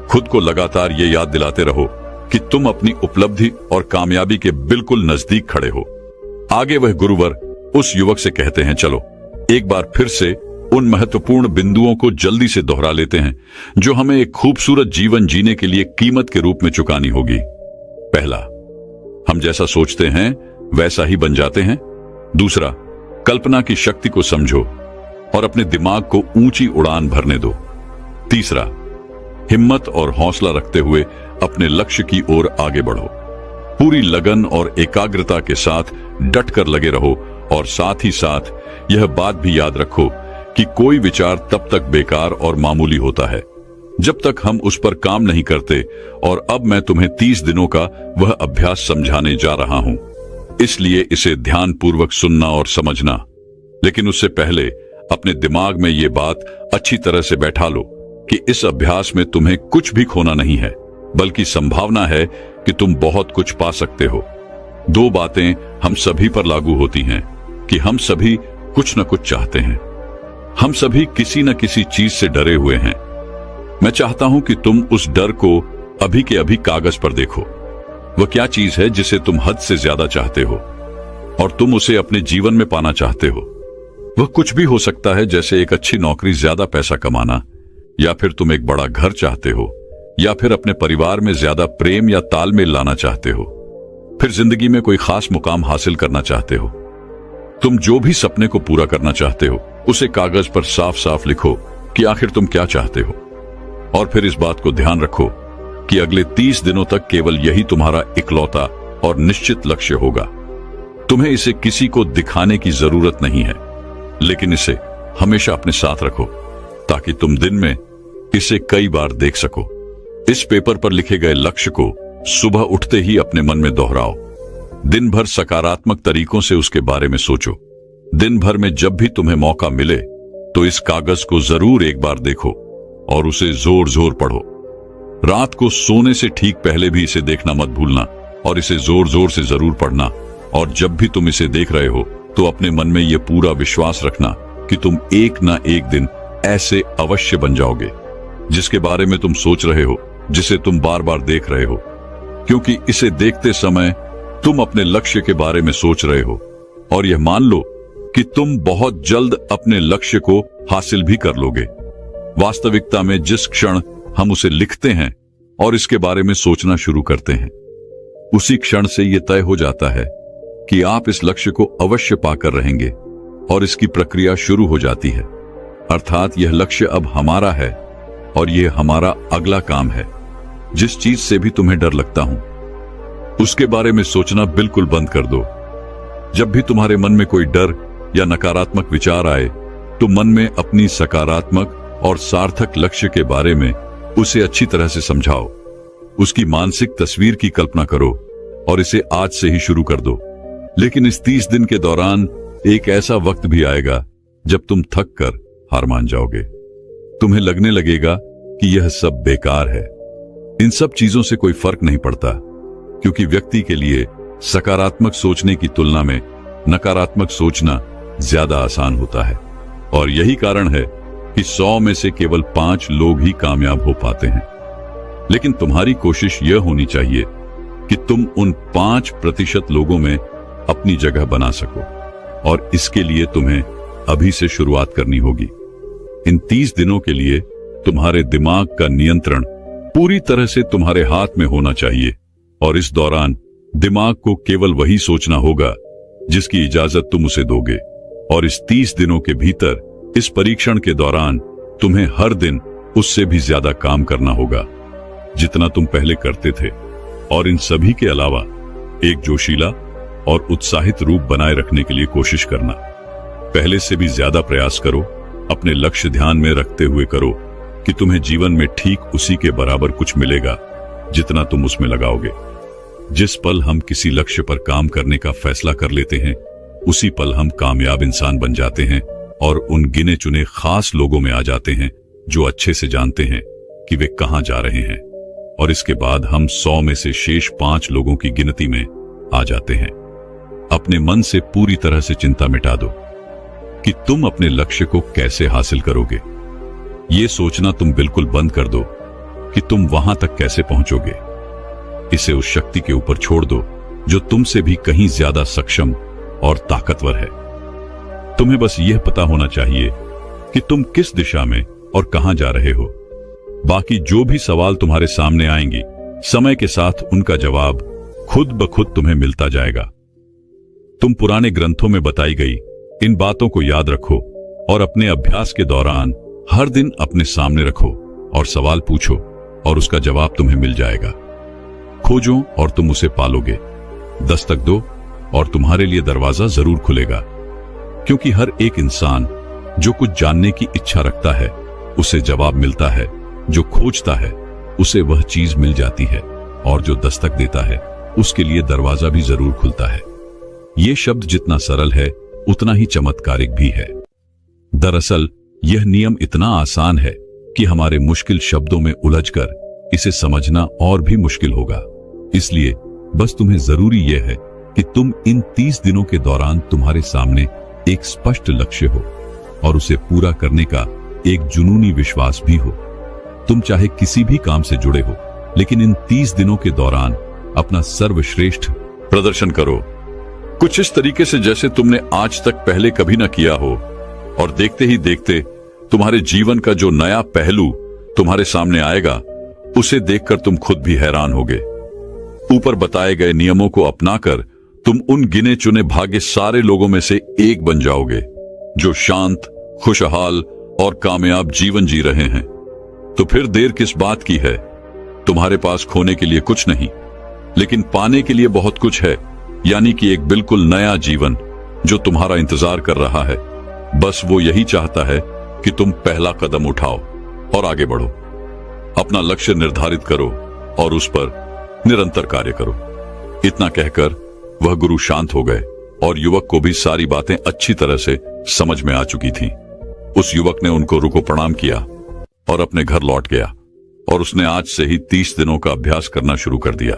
खुद को लगातार ये याद दिलाते रहो कि तुम अपनी उपलब्धि और कामयाबी के बिल्कुल नजदीक खड़े हो। आगे वह गुरुवर उस युवक से कहते हैं, चलो एक बार फिर से उन महत्वपूर्ण बिंदुओं को जल्दी से दोहरा लेते हैं जो हमें एक खूबसूरत जीवन जीने के लिए कीमत के रूप में चुकानी होगी। पहला, हम जैसा सोचते हैं वैसा ही बन जाते हैं। दूसरा, कल्पना की शक्ति को समझो और अपने दिमाग को ऊंची उड़ान भरने दो। तीसरा, हिम्मत और हौसला रखते हुए अपने लक्ष्य की ओर आगे बढ़ो। पूरी लगन और एकाग्रता के साथ डट कर लगे रहो और साथ ही साथ यह बात भी याद रखो कि कोई विचार तब तक बेकार और मामूली होता है जब तक हम उस पर काम नहीं करते। और अब मैं तुम्हें 30 दिनों का वह अभ्यास समझाने जा रहा हूं, इसलिए इसे ध्यानपूर्वक सुनना और समझना। लेकिन उससे पहले अपने दिमाग में ये बात अच्छी तरह से बैठा लो कि इस अभ्यास में तुम्हें कुछ भी खोना नहीं है, बल्कि संभावना है कि तुम बहुत कुछ पा सकते हो। दो बातें हम सभी पर लागू होती हैं कि हम सभी कुछ न कुछ चाहते हैं। हम सभी किसी न किसी चीज से डरे हुए हैं। मैं चाहता हूं कि तुम उस डर को अभी के अभी कागज पर देखो। वह क्या चीज है जिसे तुम हद से ज्यादा चाहते हो और तुम उसे अपने जीवन में पाना चाहते हो। वह कुछ भी हो सकता है, जैसे एक अच्छी नौकरी, ज्यादा पैसा कमाना, या फिर तुम एक बड़ा घर चाहते हो, या फिर अपने परिवार में ज्यादा प्रेम या तालमेल लाना चाहते हो, फिर जिंदगी में कोई खास मुकाम हासिल करना चाहते हो। तुम जो भी सपने को पूरा करना चाहते हो उसे कागज पर साफ साफ लिखो कि आखिर तुम क्या चाहते हो। और फिर इस बात को ध्यान रखो कि अगले 30 दिनों तक केवल यही तुम्हारा इकलौता और निश्चित लक्ष्य होगा। तुम्हें इसे किसी को दिखाने की जरूरत नहीं है, लेकिन इसे हमेशा अपने साथ रखो ताकि तुम दिन में इसे कई बार देख सको। इस पेपर पर लिखे गए लक्ष्य को सुबह उठते ही अपने मन में दोहराओ। दिन भर सकारात्मक तरीकों से उसके बारे में सोचो। दिन भर में जब भी तुम्हें मौका मिले तो इस कागज को जरूर एक बार देखो और उसे जोर जोर पढ़ो। रात को सोने से ठीक पहले भी इसे देखना मत भूलना और इसे जोर जोर से जरूर पढ़ना। और जब भी तुम इसे देख रहे हो तो अपने मन में यह पूरा विश्वास रखना कि तुम एक ना एक दिन ऐसे अवश्य बन जाओगे जिसके बारे में तुम सोच रहे हो, जिसे तुम बार बार देख रहे हो, क्योंकि इसे देखते समय तुम अपने लक्ष्य के बारे में सोच रहे हो। और यह मान लो कि तुम बहुत जल्द अपने लक्ष्य को हासिल भी कर लोगे। वास्तविकता में जिस क्षण हम उसे लिखते हैं और इसके बारे में सोचना शुरू करते हैं, उसी क्षण से यह तय हो जाता है कि आप इस लक्ष्य को अवश्य पाकर रहेंगे और इसकी प्रक्रिया शुरू हो जाती है। अर्थात यह लक्ष्य अब हमारा है और यह हमारा अगला काम है। जिस चीज से भी तुम्हें डर लगता हो उसके बारे में सोचना बिल्कुल बंद कर दो। जब भी तुम्हारे मन में कोई डर या नकारात्मक विचार आए तो मन में अपनी सकारात्मक और सार्थक लक्ष्य के बारे में उसे अच्छी तरह से समझाओ। उसकी मानसिक तस्वीर की कल्पना करो और इसे आज से ही शुरू कर दो। लेकिन इस 30 दिन के दौरान एक ऐसा वक्त भी आएगा जब तुम थक कर हार मान जाओगे। तुम्हें लगने लगेगा कि यह सब बेकार है। इन सब चीजों से कोई फर्क नहीं पड़ता, क्योंकि व्यक्ति के लिए सकारात्मक सोचने की तुलना में नकारात्मक सोचना ज्यादा आसान होता है। और यही कारण है कि 100 में से केवल 5 लोग ही कामयाब हो पाते हैं। लेकिन तुम्हारी कोशिश यह होनी चाहिए कि तुम उन 5% लोगों में अपनी जगह बना सको, और इसके लिए तुम्हें अभी से शुरुआत करनी होगी। इन 30 दिनों के लिए तुम्हारे दिमाग का नियंत्रण पूरी तरह से तुम्हारे हाथ में होना चाहिए और इस दौरान दिमाग को केवल वही सोचना होगा जिसकी इजाजत तुम उसे दोगे। और इस 30 दिनों के भीतर इस परीक्षण के दौरान तुम्हें हर दिन उससे भी ज्यादा काम करना होगा जितना तुम पहले करते थे। और इन सभी के अलावा एक जोशीला और उत्साहित रूप बनाए रखने के लिए कोशिश करना। पहले से भी ज्यादा प्रयास करो, अपने लक्ष्य ध्यान में रखते हुए करो कि तुम्हें जीवन में ठीक उसी के बराबर कुछ मिलेगा जितना तुम उसमें लगाओगे। जिस पल हम किसी लक्ष्य पर काम करने का फैसला कर लेते हैं उसी पल हम कामयाब इंसान बन जाते हैं और उन गिने चुने खास लोगों में आ जाते हैं जो अच्छे से जानते हैं कि वे कहां जा रहे हैं। और इसके बाद हम 100 में से शेष 5 लोगों की गिनती में आ जाते हैं। अपने मन से पूरी तरह से चिंता मिटा दो कि तुम अपने लक्ष्य को कैसे हासिल करोगे। ये सोचना तुम बिल्कुल बंद कर दो कि तुम वहां तक कैसे पहुंचोगे। इसे उस शक्ति के ऊपर छोड़ दो जो तुमसे भी कहीं ज्यादा सक्षम और ताकतवर है। तुम्हें बस यह पता होना चाहिए कि तुम किस दिशा में और कहां जा रहे हो। बाकी जो भी सवाल तुम्हारे सामने आएंगी, समय के साथ उनका जवाब खुद ब खुद तुम्हें मिलता जाएगा। तुम पुराने ग्रंथों में बताई गई इन बातों को याद रखो और अपने अभ्यास के दौरान हर दिन अपने सामने रखो और सवाल पूछो और उसका जवाब तुम्हें मिल जाएगा। खोजो और तुम उसे पालोगे। दस्तक दो और तुम्हारे लिए दरवाजा जरूर खुलेगा, क्योंकि हर एक इंसान जो कुछ जानने की इच्छा रखता है उसे जवाब मिलता है, जो खोजता है उसे वह चीज मिल जाती है और जो दस्तक देता है उसके लिए दरवाजा भी जरूर खुलता है। ये शब्द जितना सरल है उतना ही चमत्कारिक भी है। दरअसल यह नियम इतना आसान है कि हमारे मुश्किल शब्दों में उलझकर इसे समझना और भी मुश्किल होगा। इसलिए बस तुम्हें जरूरी यह है कि तुम इन 30 दिनों के दौरान तुम्हारे सामने एक स्पष्ट लक्ष्य हो और उसे पूरा करने का एक जुनूनी विश्वास भी हो। तुम चाहे किसी भी काम से जुड़े हो, लेकिन इन 30 दिनों के दौरान अपना सर्वश्रेष्ठ प्रदर्शन करो, कुछ इस तरीके से जैसे तुमने आज तक पहले कभी न किया हो। और देखते ही देखते तुम्हारे जीवन का जो नया पहलू तुम्हारे सामने आएगा उसे देखकर तुम खुद भी हैरान होगे। ऊपर बताए गए नियमों को अपनाकर तुम उन गिने चुने भाग्य सारे लोगों में से एक बन जाओगे जो शांत, खुशहाल और कामयाब जीवन जी रहे हैं। तो फिर देर किस बात की है? तुम्हारे पास खोने के लिए कुछ नहीं, लेकिन पाने के लिए बहुत कुछ है, यानी कि एक बिल्कुल नया जीवन जो तुम्हारा इंतजार कर रहा है। बस वो यही चाहता है कि तुम पहला कदम उठाओ और आगे बढ़ो। अपना लक्ष्य निर्धारित करो और उस पर निरंतर कार्य करो। इतना कहकर वह गुरु शांत हो गए और युवक को भी सारी बातें अच्छी तरह से समझ में आ चुकी थीं। उस युवक ने उनको रुको प्रणाम किया और अपने घर लौट गया और उसने आज से ही 30 दिनों का अभ्यास करना शुरू कर दिया।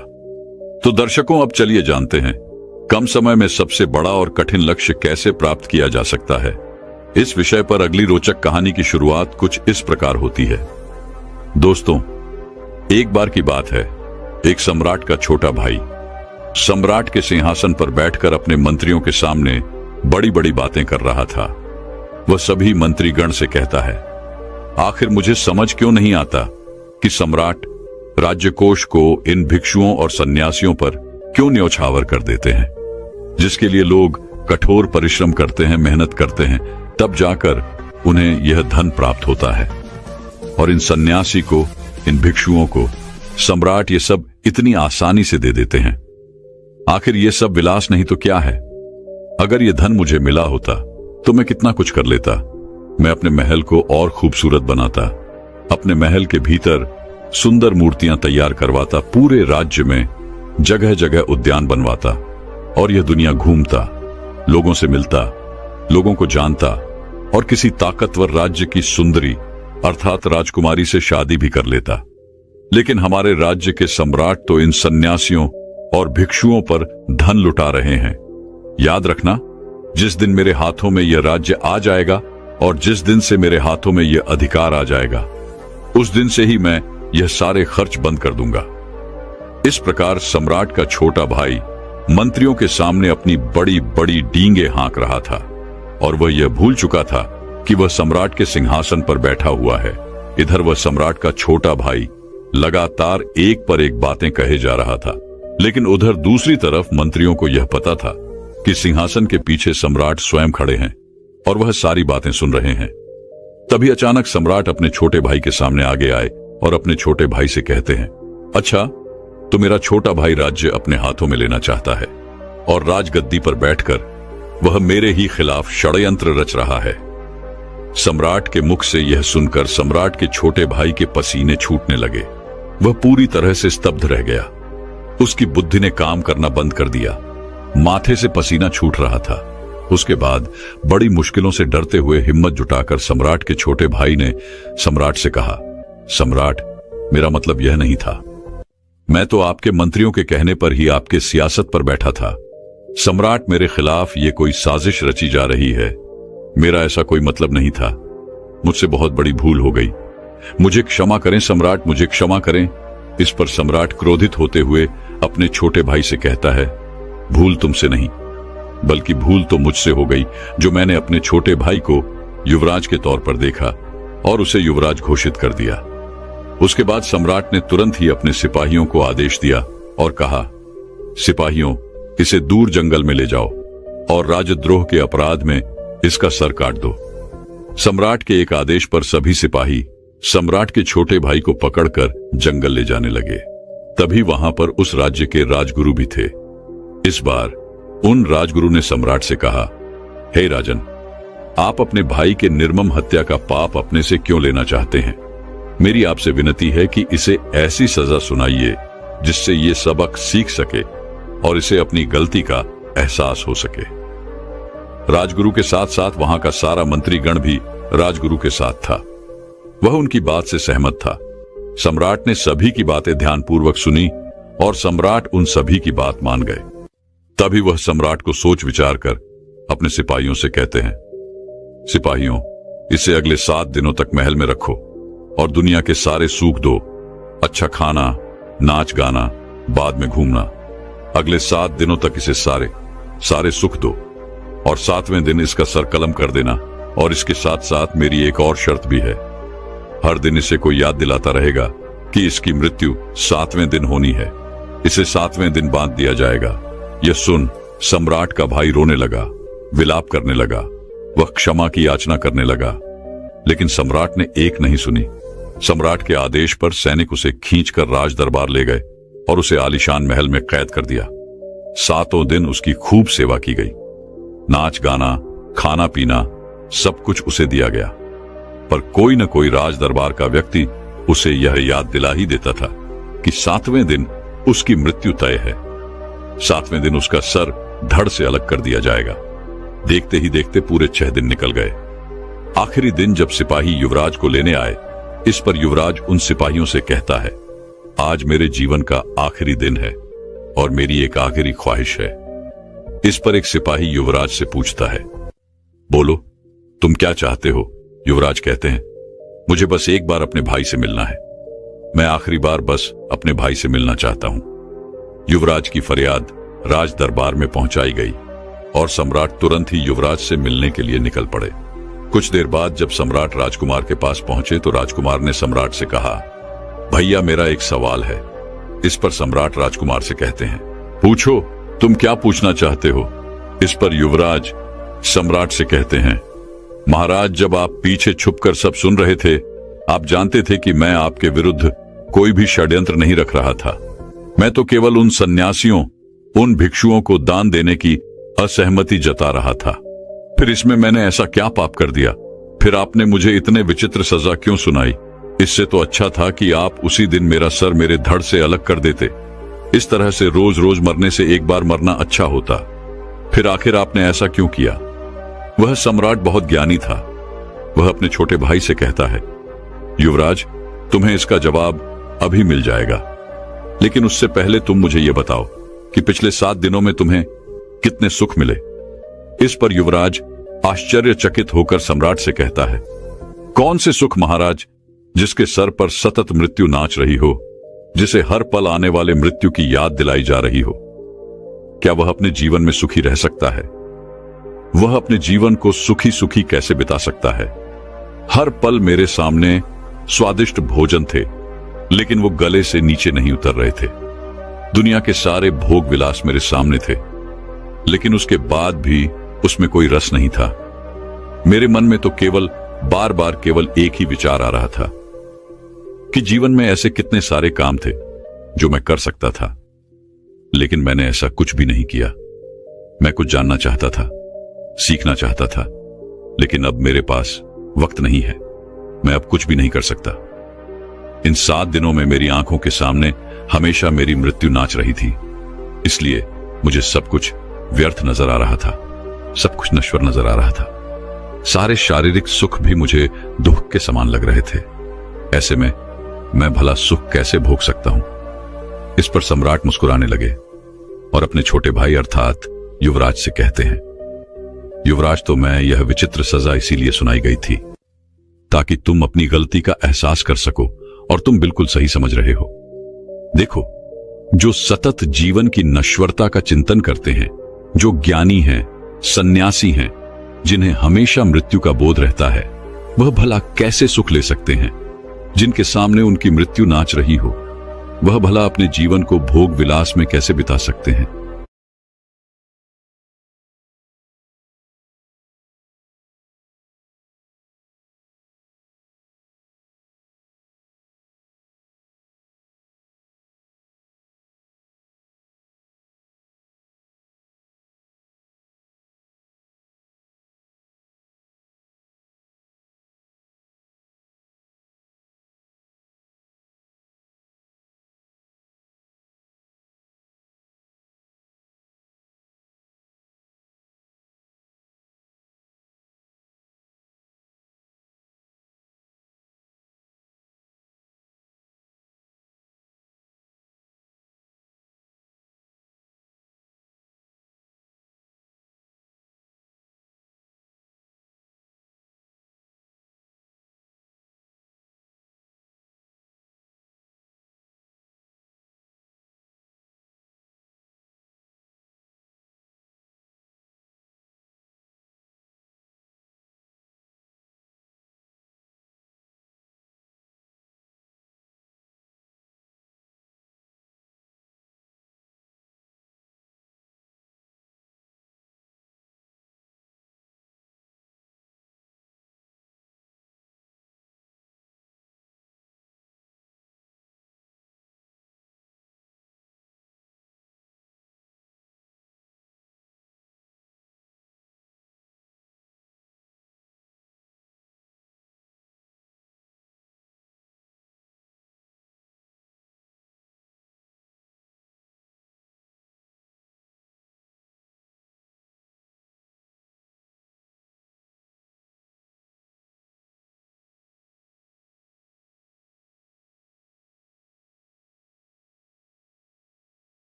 तो दर्शकों, अब चलिए जानते हैं कम समय में सबसे बड़ा और कठिन लक्ष्य कैसे प्राप्त किया जा सकता है। इस विषय पर अगली रोचक कहानी की शुरुआत कुछ इस प्रकार होती है। दोस्तों, एक बार की बात है, एक सम्राट का छोटा भाई सम्राट के सिंहासन पर बैठकर अपने मंत्रियों के सामने बड़ी बड़ी बातें कर रहा था। वह सभी मंत्रीगण से कहता है, आखिर मुझे समझ क्यों नहीं आता कि सम्राट राज्य कोष को इन भिक्षुओं और सन्यासियों पर क्यों न्यौछावर कर देते हैं, जिसके लिए लोग कठोर परिश्रम करते हैं, मेहनत करते हैं, तब जाकर उन्हें यह धन प्राप्त होता है। और इन सन्यासी को, इन भिक्षुओं को सम्राट ये सब इतनी आसानी से दे देते हैं। आखिर ये सब विलास नहीं तो क्या है? अगर ये धन मुझे मिला होता तो मैं कितना कुछ कर लेता। मैं अपने महल को और खूबसूरत बनाता, अपने महल के भीतर सुंदर मूर्तियां तैयार करवाता, पूरे राज्य में जगह जगह उद्यान बनवाता और यह दुनिया घूमता, लोगों से मिलता, लोगों को जानता और किसी ताकतवर राज्य की सुंदरी अर्थात राजकुमारी से शादी भी कर लेता। लेकिन हमारे राज्य के सम्राट तो इन सन्यासियों और भिक्षुओं पर धन लुटा रहे हैं। याद रखना, जिस दिन मेरे हाथों में यह राज्य आ जाएगा और जिस दिन से मेरे हाथों में यह अधिकार आ जाएगा, उस दिन से ही मैं यह सारे खर्च बंद कर दूंगा। इस प्रकार सम्राट का छोटा भाई मंत्रियों के सामने अपनी बड़ी बड़ी डींगे हाँक रहा था और वह यह भूल चुका था कि वह सम्राट के सिंहासन पर बैठा हुआ है। इधर वह सम्राट का छोटा भाई लगातार एक पर एक बातें कहे जा रहा था, लेकिन उधर दूसरी तरफ मंत्रियों को यह पता था कि सिंहासन के पीछे सम्राट स्वयं खड़े हैं और वह सारी बातें सुन रहे हैं। तभी अचानक सम्राट अपने छोटे भाई के सामने आगे आए और अपने छोटे भाई से कहते हैं, अच्छा, तो मेरा छोटा भाई राज्य अपने हाथों में लेना चाहता है और राजगद्दी पर बैठकर वह मेरे ही खिलाफ षड्यंत्र रच रहा है। सम्राट के मुख से यह सुनकर सम्राट के छोटे भाई के पसीने छूटने लगे। वह पूरी तरह से स्तब्ध रह गया। उसकी बुद्धि ने काम करना बंद कर दिया। माथे से पसीना छूट रहा था। उसके बाद बड़ी मुश्किलों से डरते हुए हिम्मत जुटाकर सम्राट के छोटे भाई ने सम्राट से कहा, सम्राट, मेरा मतलब यह नहीं था। मैं तो आपके मंत्रियों के कहने पर ही आपके सियासत पर बैठा था। सम्राट, मेरे खिलाफ ये कोई साजिश रची जा रही है। मेरा ऐसा कोई मतलब नहीं था। मुझसे बहुत बड़ी भूल हो गई। मुझे क्षमा करें सम्राट, मुझे क्षमा करें। इस पर सम्राट क्रोधित होते हुए अपने छोटे भाई से कहता है, भूल तुमसे नहीं, बल्कि भूल तो मुझसे हो गई जो मैंने अपने छोटे भाई को युवराज के तौर पर देखा और उसे युवराज घोषित कर दिया। उसके बाद सम्राट ने तुरंत ही अपने सिपाहियों को आदेश दिया और कहा, सिपाहियों, इसे दूर जंगल में ले जाओ और राजद्रोह के अपराध में इसका सर काट दो। सम्राट के एक आदेश पर सभी सिपाही सम्राट के छोटे भाई को पकड़कर जंगल ले जाने लगे। तभी वहां पर उस राज्य के राजगुरु भी थे। इस बार उन राजगुरु ने सम्राट से कहा, हे राजन, आप अपने भाई के निर्मम हत्या का पाप अपने से क्यों लेना चाहते हैं? मेरी आपसे विनती है कि इसे ऐसी सजा सुनाइए जिससे ये सबक सीख सके और इसे अपनी गलती का एहसास हो सके। राजगुरु के साथ साथ वहां का सारा मंत्रीगण भी राजगुरु के साथ था। वह उनकी बात से सहमत था। सम्राट ने सभी की बातें ध्यानपूर्वक सुनी और सम्राट उन सभी की बात मान गए। तभी वह सम्राट को सोच विचार कर अपने सिपाहियों से कहते हैं, सिपाहियों, इसे अगले 7 दिनों तक महल में रखो और दुनिया के सारे सुख दो। अच्छा खाना, नाच गाना, बाद में घूमना। अगले 7 दिनों तक इसे सारे सुख दो और 7वें दिन इसका सर कलम कर देना। और इसके साथ साथ मेरी एक और शर्त भी है। हर दिन इसे कोई याद दिलाता रहेगा कि इसकी मृत्यु 7वें दिन होनी है। इसे 7वें दिन बांध दिया जाएगा। यह सुन सम्राट का भाई रोने लगा, विलाप करने लगा। वह क्षमा की याचना करने लगा, लेकिन सम्राट ने एक नहीं सुनी। सम्राट के आदेश पर सैनिक उसे खींचकर राज दरबार ले गए और उसे आलीशान महल में कैद कर दिया। 7 दिन उसकी खूब सेवा की गई। नाच गाना, खाना पीना सब कुछ उसे दिया गया, पर कोई न कोई राज दरबार का व्यक्ति उसे यह याद दिला ही देता था कि 7वें दिन उसकी मृत्यु तय है। 7वें दिन उसका सर धड़ से अलग कर दिया जाएगा। देखते ही देखते पूरे 6 दिन निकल गए। आखिरी दिन जब सिपाही युवराज को लेने आए, इस पर युवराज उन सिपाहियों से कहता है, आज मेरे जीवन का आखिरी दिन है और मेरी एक आखिरी ख्वाहिश है। इस पर एक सिपाही युवराज से पूछता है, बोलो, तुम क्या चाहते हो? युवराज कहते हैं, मुझे बस एक बार अपने भाई से मिलना है। मैं आखिरी बार बस अपने भाई से मिलना चाहता हूं। युवराज की फरियाद राज दरबार में पहुंचाई गई और सम्राट तुरंत ही युवराज से मिलने के लिए निकल पड़े। कुछ देर बाद जब सम्राट राजकुमार के पास पहुंचे तो राजकुमार ने सम्राट से कहा, भैया, मेरा एक सवाल है। इस पर सम्राट राजकुमार से कहते हैं, पूछो, तुम क्या पूछना चाहते हो? इस पर युवराज सम्राट से कहते हैं, महाराज, जब आप पीछे छुपकर सब सुन रहे थे, आप जानते थे कि मैं आपके विरुद्ध कोई भी षड्यंत्र नहीं रख रहा था। मैं तो केवल उन सन्यासियों, उन भिक्षुओं को दान देने की असहमति जता रहा था। फिर इसमें मैंने ऐसा क्या पाप कर दिया? फिर आपने मुझे इतने विचित्र सजा क्यों सुनाई? इससे तो अच्छा था कि आप उसी दिन मेरा सर मेरे धड़ से अलग कर देते। इस तरह से रोज रोज मरने से एक बार मरना अच्छा होता। फिर आखिर आपने ऐसा क्यों किया? वह सम्राट बहुत ज्ञानी था। वह अपने छोटे भाई से कहता है, युवराज, तुम्हें इसका जवाब अभी मिल जाएगा, लेकिन उससे पहले तुम मुझे यह बताओ कि पिछले 7 दिनों में तुम्हें कितने सुख मिले? इस पर युवराज आश्चर्यचकित होकर सम्राट से कहता है, कौन से सुख महाराज, जिसके सर पर सतत मृत्यु नाच रही हो, जिसे हर पल आने वाले मृत्यु की याद दिलाई जा रही हो? क्या वह अपने जीवन में सुखी रह सकता है? वह अपने जीवन को सुखी सुखी कैसे बिता सकता है? हर पल मेरे सामने स्वादिष्ट भोजन थे, लेकिन वो गले से नीचे नहीं उतर रहे थे। दुनिया के सारे भोग विलास मेरे सामने थे, लेकिन उसके बाद भी उसमें कोई रस नहीं था। मेरे मन में तो बार बार केवल एक ही विचार आ रहा था कि जीवन में ऐसे कितने सारे काम थे जो मैं कर सकता था, लेकिन मैंने ऐसा कुछ भी नहीं किया। मैं कुछ जानना चाहता था, सीखना चाहता था, लेकिन अब मेरे पास वक्त नहीं है। मैं अब कुछ भी नहीं कर सकता। इन 7 दिनों में मेरी आंखों के सामने हमेशा मेरी मृत्यु नाच रही थी, इसलिए मुझे सब कुछ व्यर्थ नजर आ रहा था, सब कुछ नश्वर नजर आ रहा था। सारे शारीरिक सुख भी मुझे दुख के समान लग रहे थे। ऐसे में मैं भला सुख कैसे भोग सकता हूं? इस पर सम्राट मुस्कुराने लगे और अपने छोटे भाई अर्थात युवराज से कहते हैं, युवराज, तो मैं यह विचित्र सजा इसीलिए सुनाई गई थी ताकि तुम अपनी गलती का एहसास कर सको, और तुम बिल्कुल सही समझ रहे हो। देखो, जो सतत जीवन की नश्वरता का चिंतन करते हैं, जो ज्ञानी हैं, सन्यासी हैं, जिन्हें हमेशा मृत्यु का बोध रहता है, वह भला कैसे सुख ले सकते हैं? जिनके सामने उनकी मृत्यु नाच रही हो, वह भला अपने जीवन को भोग विलास में कैसे बिता सकते हैं?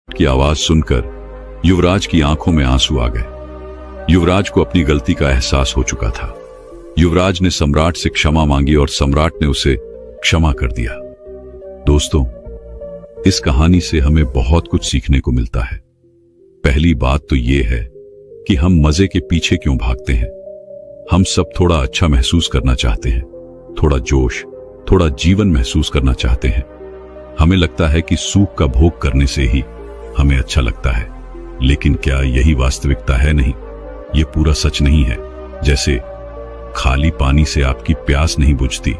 की आवाज सुनकर युवराज की आंखों में आंसू आ गए। युवराज को अपनी गलती का एहसास हो चुका था। युवराज ने सम्राट से क्षमा मांगी और सम्राट ने उसे क्षमा कर दिया। दोस्तों, इस कहानी से हमें बहुत कुछ सीखने को मिलता है। पहली बात तो यह है कि हम मजे के पीछे क्यों भागते हैं। हम सब थोड़ा अच्छा महसूस करना चाहते हैं, थोड़ा जोश, थोड़ा जीवन महसूस करना चाहते हैं। हमें लगता है कि सुख का भोग करने से ही हमें अच्छा लगता है, लेकिन क्या यही वास्तविकता है? नहीं, ये पूरा सच नहीं है। जैसे खाली पानी से आपकी प्यास नहीं बुझती,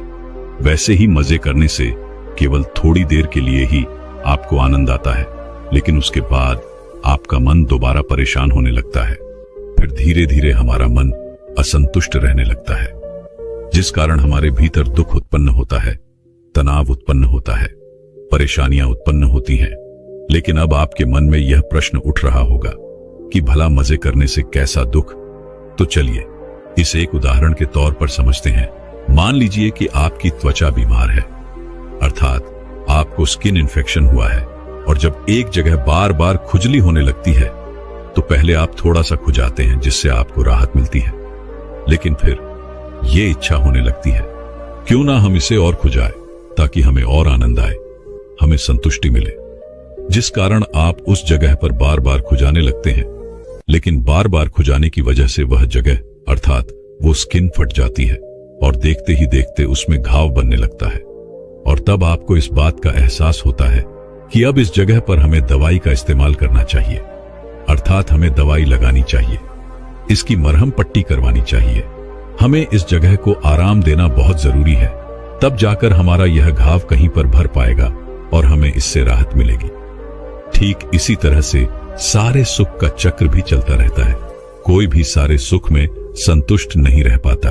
वैसे ही मजे करने से केवल थोड़ी देर के लिए ही आपको आनंद आता है, लेकिन उसके बाद आपका मन दोबारा परेशान होने लगता है। फिर धीरे धीरे हमारा मन असंतुष्ट रहने लगता है, जिस कारण हमारे भीतर दुख उत्पन्न होता है, तनाव उत्पन्न होता है, परेशानियां उत्पन्न होती हैं। लेकिन अब आपके मन में यह प्रश्न उठ रहा होगा कि भला मजे करने से कैसा दुख? तो चलिए इसे एक उदाहरण के तौर पर समझते हैं। मान लीजिए कि आपकी त्वचा बीमार है, अर्थात आपको स्किन इन्फेक्शन हुआ है, और जब एक जगह बार बार खुजली होने लगती है तो पहले आप थोड़ा सा खुजाते हैं जिससे आपको राहत मिलती है, लेकिन फिर ये इच्छा होने लगती है क्यों ना हम इसे और खुजाए ताकि हमें और आनंद आए, हमें संतुष्टि मिले, जिस कारण आप उस जगह पर बार बार खुजाने लगते हैं। लेकिन बार बार खुजाने की वजह से वह जगह अर्थात वो स्किन फट जाती है और देखते ही देखते उसमें घाव बनने लगता है, और तब आपको इस बात का एहसास होता है कि अब इस जगह पर हमें दवाई का इस्तेमाल करना चाहिए, अर्थात हमें दवाई लगानी चाहिए, इसकी मरहम पट्टी करवानी चाहिए, हमें इस जगह को आराम देना बहुत जरूरी है, तब जाकर हमारा यह घाव कहीं पर भर पाएगा और हमें इससे राहत मिलेगी। ठीक इसी तरह से सारे सुख का चक्र भी चलता रहता है। कोई भी सारे सुख में संतुष्ट नहीं रह पाता।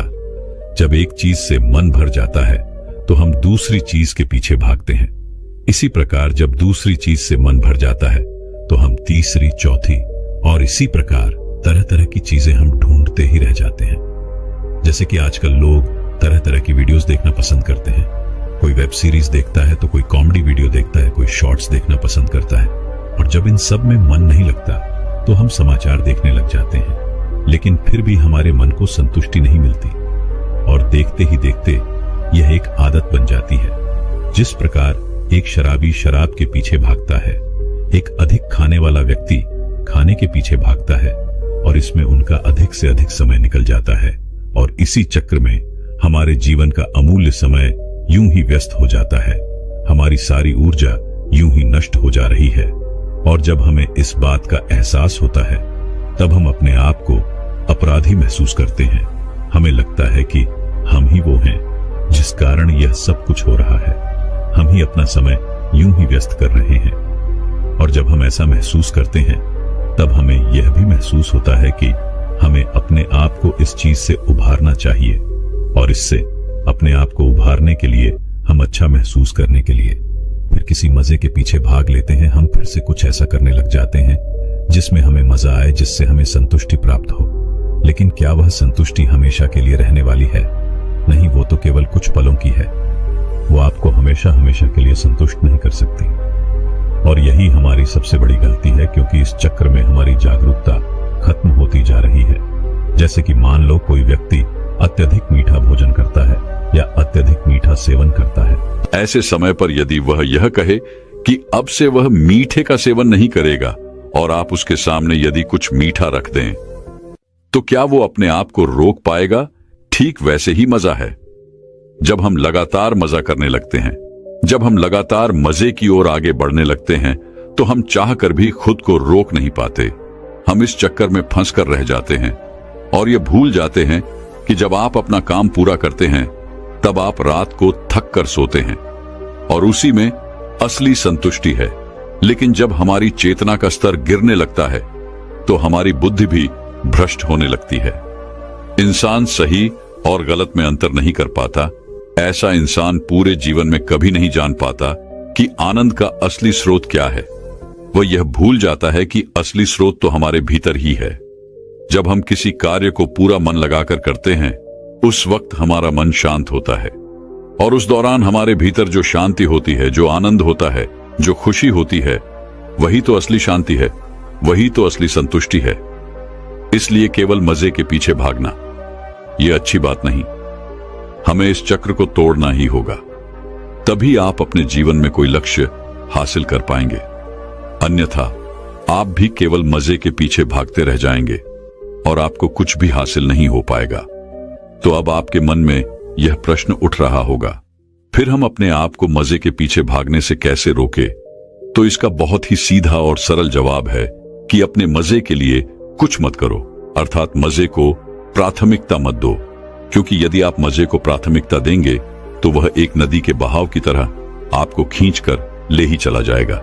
जब एक चीज से मन भर जाता है तो हम दूसरी चीज के पीछे भागते हैं। इसी प्रकार जब दूसरी चीज से मन भर जाता है तो हम तीसरी, चौथी और इसी प्रकार तरह तरह की चीजें हम ढूंढते ही रह जाते हैं। जैसे कि आजकल लोग तरह तरह की वीडियोस देखना पसंद करते हैं। कोई वेब सीरीज देखता है तो कोई कॉमेडी वीडियो देखता है, कोई शॉर्ट्स देखना पसंद करता है, और जब इन सब में मन नहीं लगता तो हम समाचार देखने लग जाते हैं। लेकिन फिर भी हमारे मन को संतुष्टि नहीं मिलती और देखते ही देखते यह एक आदत बन जाती है। जिस प्रकार एक शराबी शराब के पीछे भागता है, एक अधिक खाने वाला व्यक्ति खाने के पीछे भागता है और इसमें उनका अधिक से अधिक समय निकल जाता है, और इसी चक्र में हमारे जीवन का अमूल्य समय यूं ही व्यस्त हो जाता है। हमारी सारी ऊर्जा यूं ही नष्ट हो जा रही है, और जब हमें इस बात का एहसास होता है तब हम अपने आप को अपराधी महसूस करते हैं। हमें लगता है कि हम ही वो हैं जिस कारण यह सब कुछ हो रहा है, हम ही अपना समय यूं ही व्यस्त कर रहे हैं। और जब हम ऐसा महसूस करते हैं तब हमें यह भी महसूस होता है कि हमें अपने आप को इस चीज से उभारना चाहिए, और इससे अपने आप को उभारने के लिए, हम अच्छा महसूस करने के लिए फिर किसी मजे के पीछे भाग लेते हैं। हम फिर से कुछ ऐसा करने लग जाते हैं जिसमें हमें मजा आए, जिससे हमें संतुष्टि प्राप्त हो। लेकिन क्या वह संतुष्टि हमेशा के लिए रहने वाली है? नहीं, वो तो केवल कुछ पलों की है। वो आपको हमेशा हमेशा के लिए संतुष्ट नहीं कर सकती, और यही हमारी सबसे बड़ी गलती है, क्योंकि इस चक्र में हमारी जागरूकता खत्म होती जा रही है। जैसे कि मान लो कोई व्यक्ति अत्यधिक मीठा भोजन करता है या अत्यधिक मीठा सेवन करता है। ऐसे समय पर यदि वह यह कहे कि अब से वह मीठे का सेवन नहीं करेगा और आप उसके सामने यदि कुछ मीठा रख दें, तो क्या वो अपने आप को रोक पाएगा? ठीक वैसे ही मजा है। जब हम लगातार मजा करने लगते हैं, जब हम लगातार मजे की ओर आगे बढ़ने लगते हैं, तो हम चाहकर भी खुद को रोक नहीं पाते। हम इस चक्कर में फंस कर रह जाते हैं और ये भूल जाते हैं कि जब आप अपना काम पूरा करते हैं तब आप रात को थक कर सोते हैं, और उसी में असली संतुष्टि है। लेकिन जब हमारी चेतना का स्तर गिरने लगता है तो हमारी बुद्धि भी भ्रष्ट होने लगती है। इंसान सही और गलत में अंतर नहीं कर पाता। ऐसा इंसान पूरे जीवन में कभी नहीं जान पाता कि आनंद का असली स्रोत क्या है। वह यह भूल जाता है कि असली स्रोत तो हमारे भीतर ही है। जब हम किसी कार्य को पूरा मन लगाकर करते हैं, उस वक्त हमारा मन शांत होता है, और उस दौरान हमारे भीतर जो शांति होती है, जो आनंद होता है, जो खुशी होती है, वही तो असली शांति है, वही तो असली संतुष्टि है। इसलिए केवल मजे के पीछे भागना यह अच्छी बात नहीं। हमें इस चक्र को तोड़ना ही होगा, तभी आप अपने जीवन में कोई लक्ष्य हासिल कर पाएंगे। अन्यथा आप भी केवल मजे के पीछे भागते रह जाएंगे और आपको कुछ भी हासिल नहीं हो पाएगा। तो अब आपके मन में यह प्रश्न उठ रहा होगा, फिर हम अपने आप को मजे के पीछे भागने से कैसे रोके? तो इसका बहुत ही सीधा और सरल जवाब है कि अपने मजे के लिए कुछ मत करो, अर्थात मजे को प्राथमिकता मत दो। क्योंकि यदि आप मजे को प्राथमिकता देंगे तो वह एक नदी के बहाव की तरह आपको खींचकर ले ही चला जाएगा।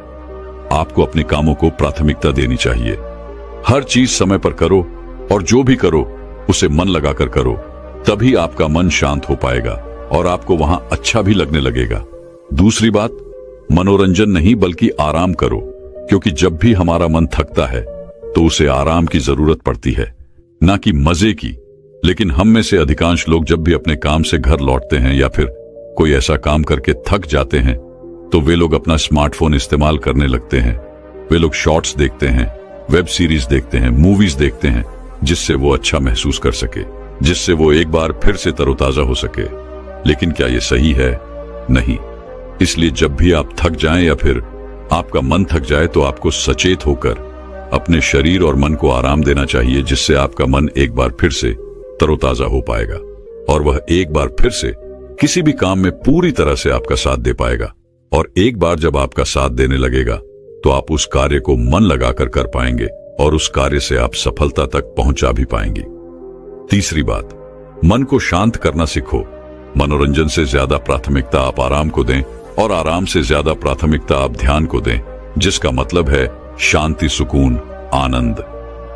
आपको अपने कामों को प्राथमिकता देनी चाहिए। हर चीज समय पर करो, और जो भी करो उसे मन लगाकर करो, तभी आपका मन शांत हो पाएगा और आपको वहां अच्छा भी लगने लगेगा। दूसरी बात, मनोरंजन नहीं बल्कि आराम करो, क्योंकि जब भी हमारा मन थकता है तो उसे आराम की जरूरत पड़ती है, ना कि मजे की। लेकिन हम में से अधिकांश लोग जब भी अपने काम से घर लौटते हैं या फिर कोई ऐसा काम करके थक जाते हैं तो वे लोग अपना स्मार्टफोन इस्तेमाल करने लगते हैं। वे लोग शॉर्ट्स देखते हैं, वेब सीरीज देखते हैं, मूवीज देखते हैं, जिससे वो अच्छा महसूस कर सके, जिससे वो एक बार फिर से तरोताजा हो सके। लेकिन क्या ये सही है? नहीं। इसलिए जब भी आप थक जाएं या फिर आपका मन थक जाए तो आपको सचेत होकर अपने शरीर और मन को आराम देना चाहिए, जिससे आपका मन एक बार फिर से तरोताजा हो पाएगा और वह एक बार फिर से किसी भी काम में पूरी तरह से आपका साथ दे पाएगा। और एक बार जब आपका साथ देने लगेगा तो आप उस कार्य को मन लगाकर कर पाएंगे और उस कार्य से आप सफलता तक पहुंचा भी पाएंगे। तीसरी बात, मन को शांत करना सीखो। मनोरंजन से ज्यादा प्राथमिकता आप आराम को दें और आराम से ज्यादा प्राथमिकता आप ध्यान को दें, जिसका मतलब है शांति, सुकून, आनंद।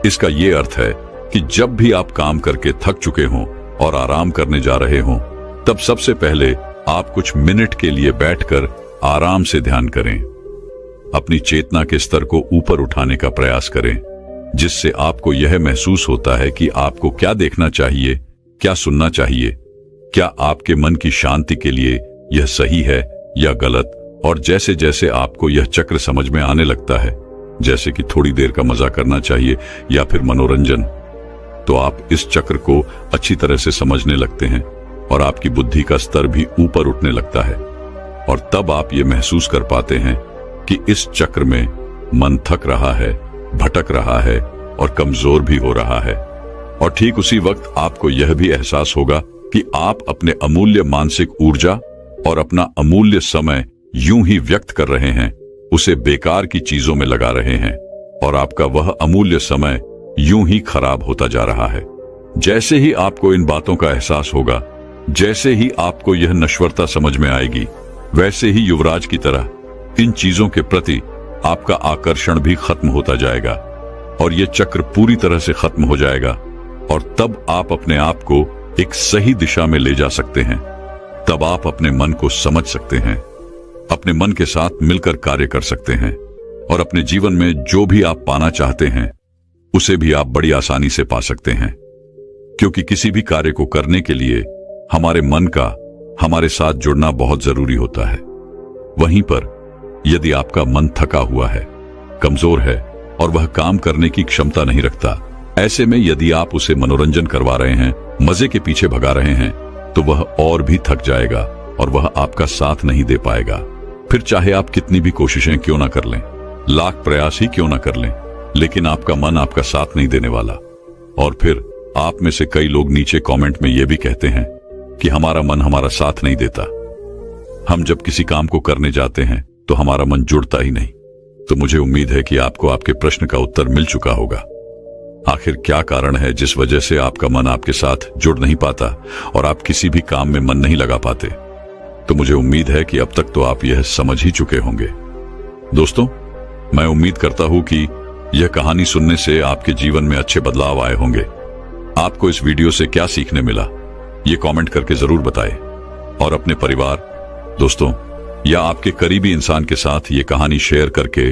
इसका यह अर्थ है कि जब भी आप काम करके थक चुके हों और आराम करने जा रहे हों, तब सबसे पहले आप कुछ मिनट के लिए बैठकर आराम से ध्यान करें। अपनी चेतना के स्तर को ऊपर उठाने का प्रयास करें, जिससे आपको यह महसूस होता है कि आपको क्या देखना चाहिए, क्या सुनना चाहिए, क्या आपके मन की शांति के लिए यह सही है या गलत। और जैसे जैसे आपको यह चक्र समझ में आने लगता है, जैसे कि थोड़ी देर का मजा करना चाहिए या फिर मनोरंजन, तो आप इस चक्र को अच्छी तरह से समझने लगते हैं और आपकी बुद्धि का स्तर भी ऊपर उठने लगता है। और तब आप ये महसूस कर पाते हैं कि इस चक्र में मन थक रहा है, भटक रहा है और कमजोर भी हो रहा है। और ठीक उसी वक्त आपको यह भी एहसास होगा कि आप अपने अमूल्य मानसिक ऊर्जा और अपना अमूल्य समय यूं ही व्यक्त कर रहे हैं, उसे बेकार की चीजों में लगा रहे हैं और आपका वह अमूल्य समय यूं ही खराब होता जा रहा है। जैसे ही आपको इन बातों का एहसास होगा, जैसे ही आपको यह नश्वरता समझ में आएगी, वैसे ही युवराज की तरह इन चीजों के प्रति आपका आकर्षण भी खत्म होता जाएगा और यह चक्र पूरी तरह से खत्म हो जाएगा। और तब आप अपने आप को एक सही दिशा में ले जा सकते हैं। तब आप अपने मन को समझ सकते हैं, अपने मन के साथ मिलकर कार्य कर सकते हैं और अपने जीवन में जो भी आप पाना चाहते हैं उसे भी आप बड़ी आसानी से पा सकते हैं। क्योंकि किसी भी कार्य को करने के लिए हमारे मन का हमारे साथ जुड़ना बहुत जरूरी होता है। वहीं पर यदि आपका मन थका हुआ है, कमजोर है और वह काम करने की क्षमता नहीं रखता, ऐसे में यदि आप उसे मनोरंजन करवा रहे हैं, मजे के पीछे भगा रहे हैं, तो वह और भी थक जाएगा और वह आपका साथ नहीं दे पाएगा। फिर चाहे आप कितनी भी कोशिशें क्यों ना कर लें, लाख प्रयास ही क्यों ना कर लें, लेकिन आपका मन आपका साथ नहीं देने वाला। और फिर आप में से कई लोग नीचे कमेंट में यह भी कहते हैं कि हमारा मन हमारा साथ नहीं देता। हम जब किसी काम को करने जाते हैं तो हमारा मन जुड़ता ही नहीं। तो मुझे उम्मीद है कि आपको आपके प्रश्न का उत्तर मिल चुका होगा। आखिर क्या कारण है जिस वजह से आपका मन आपके साथ जुड़ नहीं पाता और आप किसी भी काम में मन नहीं लगा पाते? तो मुझे उम्मीद है कि अब तक तो आप यह समझ ही चुके होंगे। दोस्तों, मैं उम्मीद करता हूं कि यह कहानी सुनने से आपके जीवन में अच्छे बदलाव आए होंगे। आपको इस वीडियो से क्या सीखने मिला, ये कमेंट करके जरूर बताएं और अपने परिवार, दोस्तों या आपके करीबी इंसान के साथ ये कहानी शेयर करके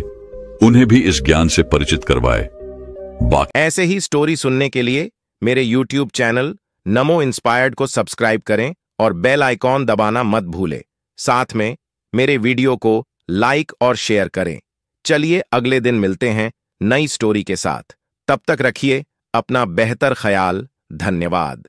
उन्हें भी इस ज्ञान से परिचित करवाएं। ऐसे ही स्टोरी सुनने के लिए मेरे YouTube चैनल नमो इंस्पायर्ड को सब्सक्राइब करें और बेल आइकॉन दबाना मत भूलें। साथ में मेरे वीडियो को लाइक और शेयर करें। चलिए अगले दिन मिलते हैं नई स्टोरी के साथ। तब तक रखिए अपना बेहतर ख्याल। धन्यवाद।